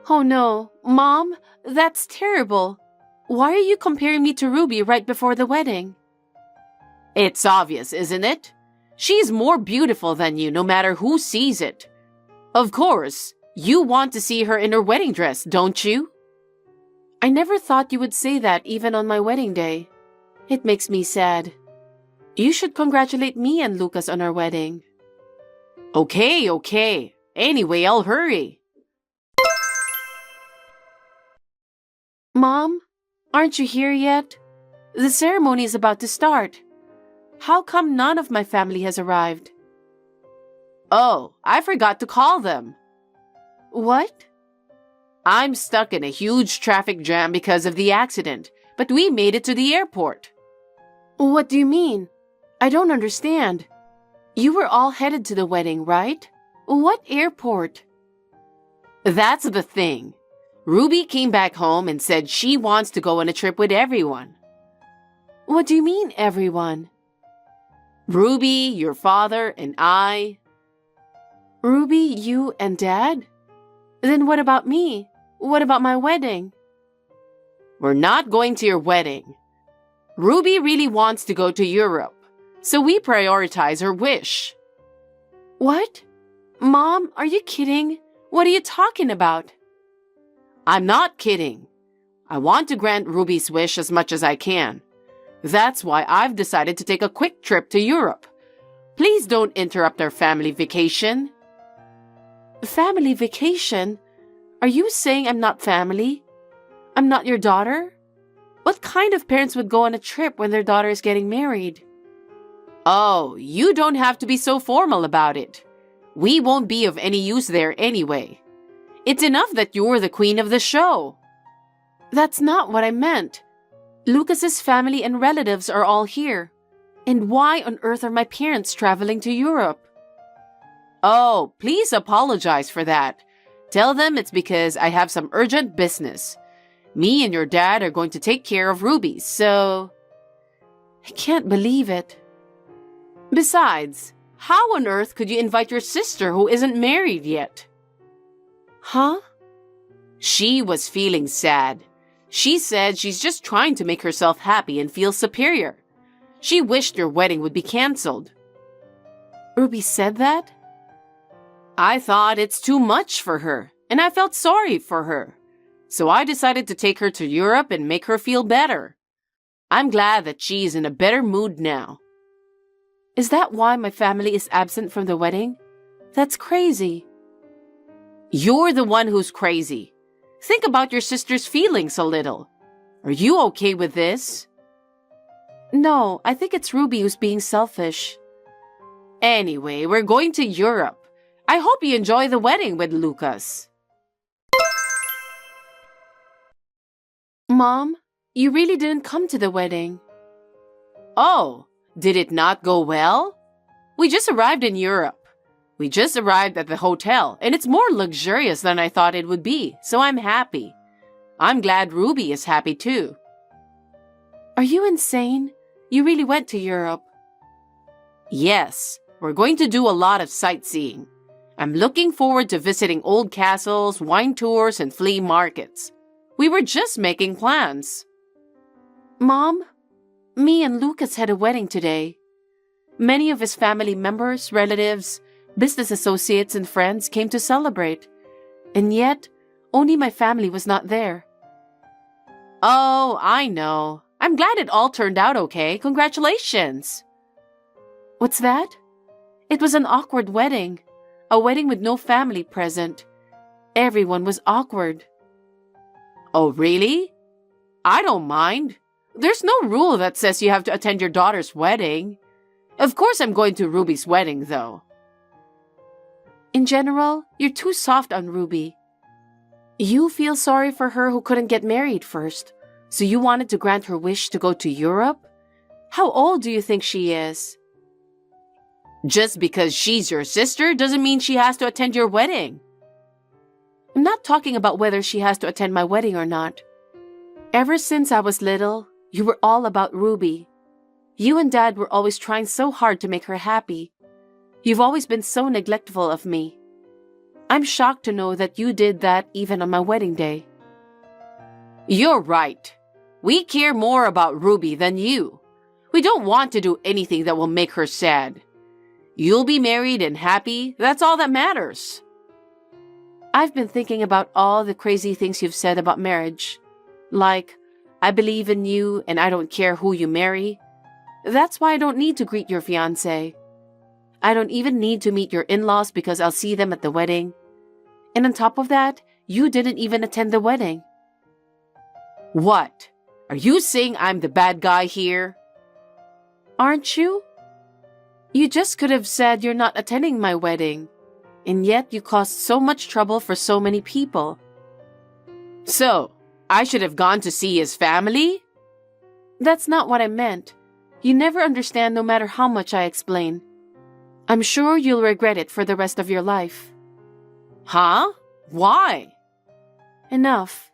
Speaker 1: Oh no, Mom, that's terrible. Why are you comparing me to Ruby right before the wedding?
Speaker 2: It's obvious, isn't it? She's more beautiful than you no matter who sees it. Of course, you want to see her in her wedding dress, don't you?
Speaker 1: I never thought you would say that even on my wedding day. It makes me sad. You should congratulate me and Lucas on our wedding.
Speaker 2: Okay. Anyway, I'll hurry.
Speaker 1: Mom, aren't you here yet? The ceremony is about to start. How come none of my family has arrived?
Speaker 2: Oh, I forgot to call them.
Speaker 1: What?
Speaker 2: I'm stuck in a huge traffic jam because of the accident, but we made it to the airport.
Speaker 1: What do you mean? I don't understand. You were all headed to the wedding, right? What airport?
Speaker 2: That's the thing. Ruby came back home and said she wants to go on a trip with everyone.
Speaker 1: What do you mean, everyone?
Speaker 2: Ruby, your father, and I.
Speaker 1: Ruby, you, and Dad? Then what about me? What about my wedding?
Speaker 2: We're not going to your wedding. Ruby really wants to go to Europe, so we prioritize her wish.
Speaker 1: What? Mom, are you kidding? What are you talking about?
Speaker 2: I'm not kidding. I want to grant Ruby's wish as much as I can. That's why I've decided to take a quick trip to Europe. Please don't interrupt our family vacation.
Speaker 1: Family vacation? Are you saying I'm not family? I'm not your daughter? What kind of parents would go on a trip when their daughter is getting married?
Speaker 2: Oh, you don't have to be so formal about it. We won't be of any use there anyway. It's enough that you're the queen of the show.
Speaker 1: That's not what I meant. Lucas's family and relatives are all here. And why on earth are my parents traveling to Europe?
Speaker 2: Oh, please apologize for that. Tell them it's because I have some urgent business. Me and your dad are going to take care of Ruby, so...
Speaker 1: I can't believe it.
Speaker 2: Besides, how on earth could you invite your sister who isn't married yet?
Speaker 1: Huh?
Speaker 2: She was feeling sad. She said she's just trying to make herself happy and feel superior. She wished your wedding would be canceled.
Speaker 1: Ruby said that?
Speaker 2: I thought it's too much for her, and I felt sorry for her. So I decided to take her to Europe and make her feel better. I'm glad that she's in a better mood now.
Speaker 1: Is that why my family is absent from the wedding? That's crazy.
Speaker 2: You're the one who's crazy. Think about your sister's feelings a little. Are you okay with this?
Speaker 1: No, I think it's Ruby who's being selfish.
Speaker 2: Anyway, we're going to Europe. I hope you enjoy the wedding with Lucas.
Speaker 1: Mom, you really didn't come to the wedding.
Speaker 2: Oh, did it not go well? We just arrived in Europe. We just arrived at the hotel, and it's more luxurious than I thought it would be, so I'm happy. I'm glad Ruby is happy too.
Speaker 1: Are you insane? You really went to Europe?
Speaker 2: Yes, we're going to do a lot of sightseeing. I'm looking forward to visiting old castles, wine tours, and flea markets. We were just making plans.
Speaker 1: Mom, me and Lucas had a wedding today. Many of his family members, relatives, business associates, and friends came to celebrate. And yet, only my family was not there.
Speaker 2: Oh, I know. I'm glad it all turned out okay. Congratulations.
Speaker 1: What's that? It was an awkward wedding. A wedding with no family present. Everyone was awkward.
Speaker 2: Oh, really? I don't mind. There's no rule that says you have to attend your daughter's wedding. Of course I'm going to Ruby's wedding, though.
Speaker 1: In general, you're too soft on Ruby. You feel sorry for her who couldn't get married first, so you wanted to grant her wish to go to Europe? How old do you think she is?
Speaker 2: Just because she's your sister doesn't mean she has to attend your wedding.
Speaker 1: I'm not talking about whether she has to attend my wedding or not. Ever since I was little, you were all about Ruby. You and Dad were always trying so hard to make her happy. You've always been so neglectful of me. I'm shocked to know that you did that even on my wedding day.
Speaker 2: You're right. We care more about Ruby than you. We don't want to do anything that will make her sad. You'll be married and happy, that's all that matters.
Speaker 1: I've been thinking about all the crazy things you've said about marriage. Like, I believe in you and I don't care who you marry. That's why I don't need to greet your fiancé. I don't even need to meet your in-laws because I'll see them at the wedding. And on top of that, you didn't even attend the wedding.
Speaker 2: What? Are you saying I'm the bad guy here?
Speaker 1: Aren't you? You just could have said you're not attending my wedding. And yet you caused so much trouble for so many people.
Speaker 2: So, I should have gone to see his family?
Speaker 1: That's not what I meant. You never understand no matter how much I explain. I'm sure you'll regret it for the rest of your life.
Speaker 2: Huh? Why?
Speaker 1: Enough.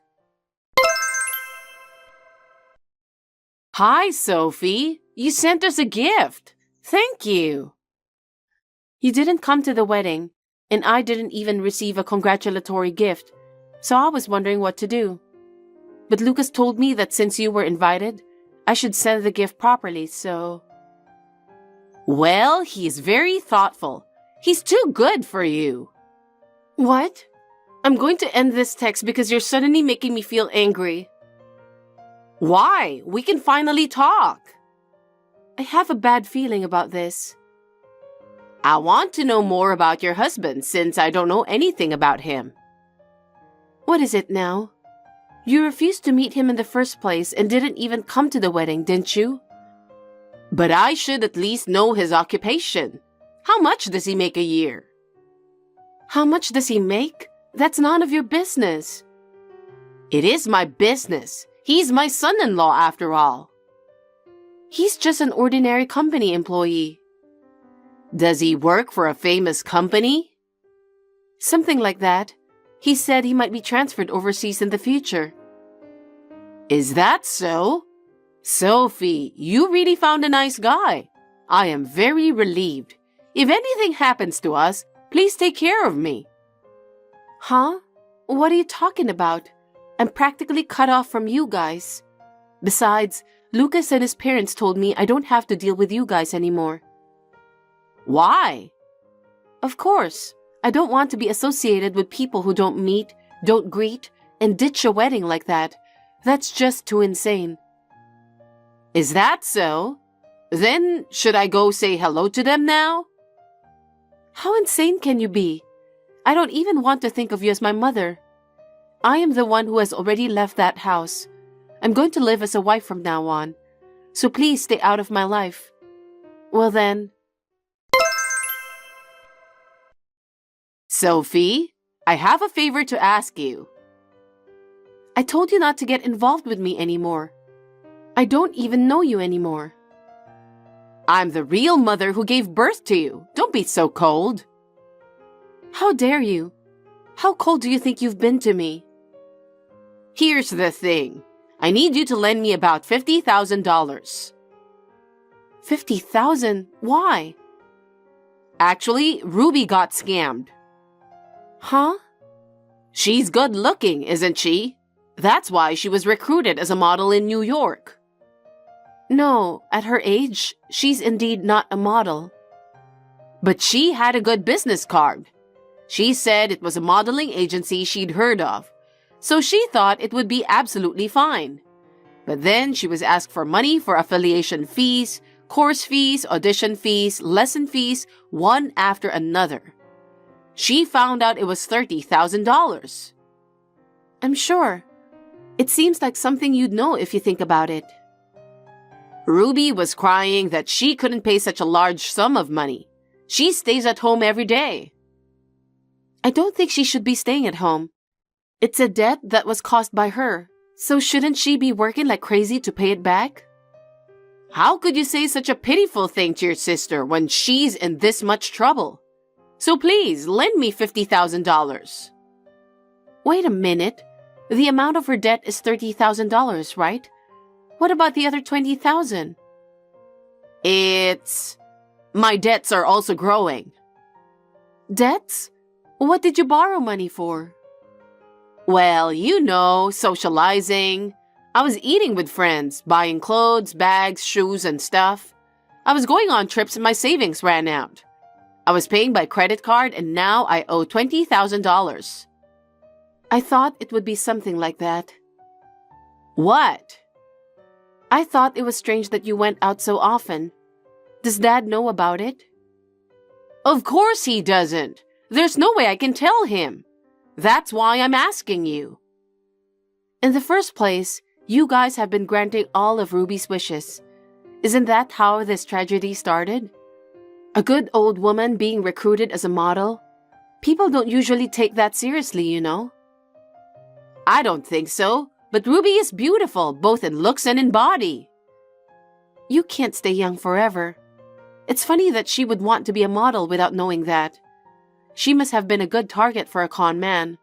Speaker 2: Hi, Sophie. You sent us a gift. Thank you.
Speaker 1: You didn't come to the wedding, and I didn't even receive a congratulatory gift, so I was wondering what to do. But Lucas told me that since you were invited, I should send the gift properly, so...
Speaker 2: Well, he's very thoughtful. He's too good for you.
Speaker 1: What? I'm going to end this text because you're suddenly making me feel angry.
Speaker 2: Why? We can finally talk.
Speaker 1: I have a bad feeling about this.
Speaker 2: I want to know more about your husband since I don't know anything about him.
Speaker 1: What is it now? You refused to meet him in the first place and didn't even come to the wedding, didn't you?
Speaker 2: But I should at least know his occupation. How much does he make a year?
Speaker 1: How much does he make? That's none of your business.
Speaker 2: It is my business. He's my son-in-law after all.
Speaker 1: He's just an ordinary company employee.
Speaker 2: Does he work for a famous company?
Speaker 1: Something like that. He said he might be transferred overseas in the future.
Speaker 2: Is that so? Sophie, you really found a nice guy. I am very relieved. If anything happens to us, please take care of me.
Speaker 1: Huh? What are you talking about? I'm practically cut off from you guys. Besides, Lucas and his parents told me I don't have to deal with you guys anymore.
Speaker 2: Why?
Speaker 1: Of course. I don't want to be associated with people who don't meet, don't greet, and ditch a wedding like that. That's just too insane.
Speaker 2: Is that so? Then, should I go say hello to them now?
Speaker 1: How insane can you be? I don't even want to think of you as my mother. I am the one who has already left that house. I'm going to live as a wife from now on. So please stay out of my life. Well then...
Speaker 2: Sophie, I have a favor to ask you.
Speaker 1: I told you not to get involved with me anymore. I don't even know you anymore.
Speaker 2: I'm the real mother who gave birth to you. Don't be so cold.
Speaker 1: How dare you? How cold do you think you've been to me?
Speaker 2: Here's the thing. I need you to lend me about $50,000.
Speaker 1: $50,000? Why?
Speaker 2: Actually, Ruby got scammed.
Speaker 1: Huh?
Speaker 2: She's good looking, isn't she? That's why she was recruited as a model in New York.
Speaker 1: No, at her age, she's indeed not a model.
Speaker 2: But she had a good business card. She said it was a modeling agency she'd heard of, so she thought it would be absolutely fine. But then she was asked for money for affiliation fees, course fees, audition fees, lesson fees, one after another. She found out it was $30,000.
Speaker 1: I'm sure. It seems like something you'd know if you think about it.
Speaker 2: Ruby was crying that she couldn't pay such a large sum of money. She stays at home every day.
Speaker 1: I don't think she should be staying at home. It's a debt that was caused by her, so shouldn't she be working like crazy to pay it back?
Speaker 2: How could you say such a pitiful thing to your sister when she's in this much trouble? So please, lend me $50,000.
Speaker 1: Wait a minute. The amount of her debt is $30,000, right? What about the other $20,000?
Speaker 2: My debts are also growing.
Speaker 1: Debts? What did you borrow money for?
Speaker 2: Well, you know, socializing. I was eating with friends, buying clothes, bags, shoes, and stuff. I was going on trips and my savings ran out. I was paying by credit card and now I owe $20,000.
Speaker 1: I thought it would be something like that.
Speaker 2: What?
Speaker 1: I thought it was strange that you went out so often. Does Dad know about it?
Speaker 2: Of course he doesn't. There's no way I can tell him. That's why I'm asking you.
Speaker 1: In the first place, you guys have been granting all of Ruby's wishes. Isn't that how this tragedy started? A good old woman being recruited as a model? People don't usually take that seriously, you know.
Speaker 2: I don't think so, but Ruby is beautiful, both in looks and in body.
Speaker 1: You can't stay young forever. It's funny that she would want to be a model without knowing that. She must have been a good target for a con man.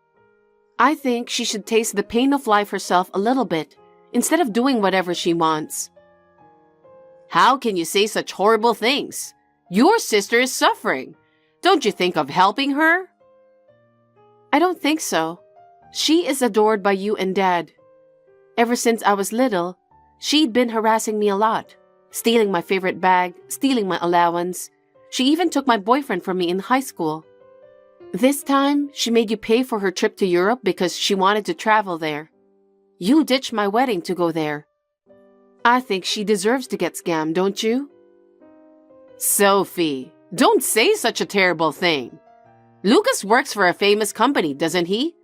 Speaker 1: I think she should taste the pain of life herself a little bit, instead of doing whatever she wants.
Speaker 2: How can you say such horrible things? Your sister is suffering. Don't you think of helping her?
Speaker 1: I don't think so. She is adored by you and Dad. Ever since I was little, she'd been harassing me a lot, stealing my favorite bag, stealing my allowance. She even took my boyfriend from me in high school. This time, she made you pay for her trip to Europe because she wanted to travel there. You ditched my wedding to go there. I think she deserves to get scammed, don't you?
Speaker 2: Sophie, don't say such a terrible thing. Lucas works for a famous company, doesn't he?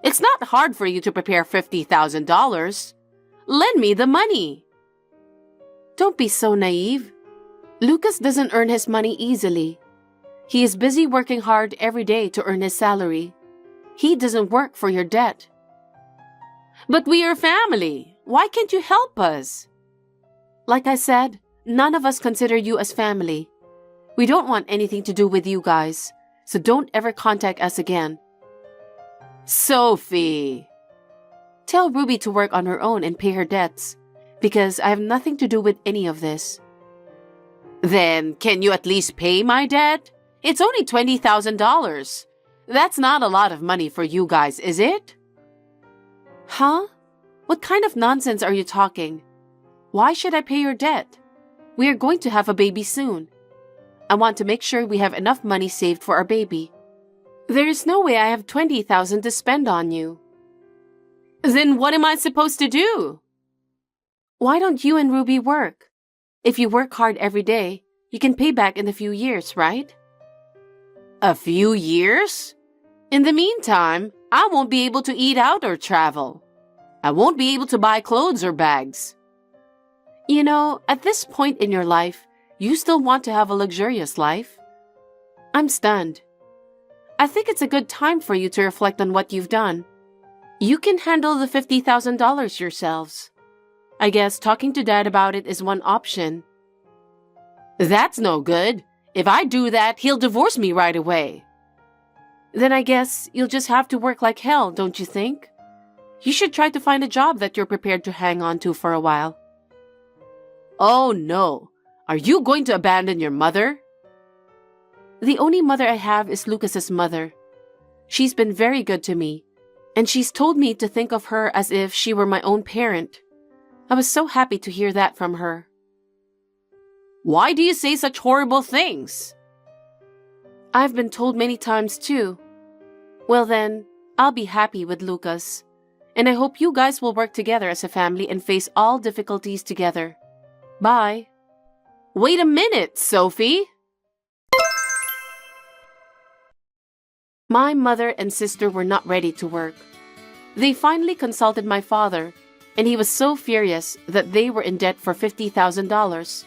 Speaker 2: It's not hard for you to prepare $50,000. Lend me the money.
Speaker 1: Don't be so naive. Lucas doesn't earn his money easily. He is busy working hard every day to earn his salary. He doesn't work for your debt.
Speaker 2: But we are family. Why can't you help us?
Speaker 1: Like I said, none of us consider you as family. We don't want anything to do with you guys, so don't ever contact us again.
Speaker 2: Sophie!
Speaker 1: Tell Ruby to work on her own and pay her debts, because I have nothing to do with any of this.
Speaker 2: Then, can you at least pay my debt? It's only $20,000. That's not a lot of money for you guys, is it?
Speaker 1: Huh? What kind of nonsense are you talking? Why should I pay your debt? We are going to have a baby soon. I want to make sure we have enough money saved for our baby. There is no way I have $20,000 to spend on you.
Speaker 2: Then what am I supposed to do?
Speaker 1: Why don't you and Ruby work? If you work hard every day, you can pay back in a few years, right?
Speaker 2: A few years? In the meantime, I won't be able to eat out or travel. I won't be able to buy clothes or bags.
Speaker 1: You know, at this point in your life, you still want to have a luxurious life. I'm stunned. I think it's a good time for you to reflect on what you've done. You can handle the $50,000 yourselves. I guess talking to Dad about it is one option.
Speaker 2: That's no good. If I do that, he'll divorce me right away.
Speaker 1: Then I guess you'll just have to work like hell, don't you think? You should try to find a job that you're prepared to hang on to for a while.
Speaker 2: Oh no. Are you going to abandon your mother?
Speaker 1: The only mother I have is Lucas's mother. She's been very good to me, and she's told me to think of her as if she were my own parent. I was so happy to hear that from her.
Speaker 2: Why do you say such horrible things?
Speaker 1: I've been told many times too. Well then, I'll be happy with Lucas. And I hope you guys will work together as a family and face all difficulties together. Bye.
Speaker 2: Wait a minute, Sophie.
Speaker 1: My mother and sister were not ready to work. They finally consulted my father, and he was so furious that they were in debt for $50,000.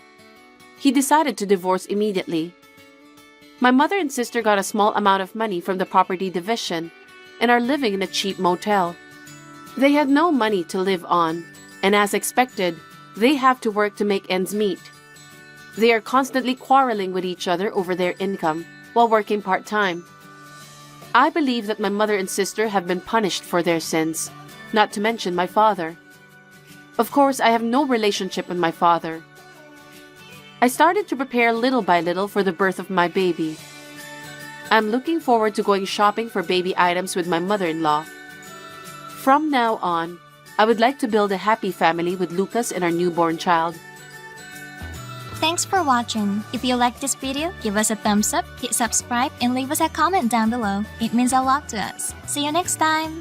Speaker 1: He decided to divorce immediately. My mother and sister got a small amount of money from the property division and are living in a cheap motel. They had no money to live on, and as expected, they have to work to make ends meet. They are constantly quarreling with each other over their income while working part-time. I believe that my mother and sister have been punished for their sins, not to mention my father. Of course, I have no relationship with my father. I started to prepare little by little for the birth of my baby. I'm looking forward to going shopping for baby items with my mother-in-law. From now on, I would like to build a happy family with Lucas and our newborn child.
Speaker 5: Thanks for watching. If you like this video, give us a thumbs up, hit subscribe, and leave us a comment down below. It means a lot to us. See you next time!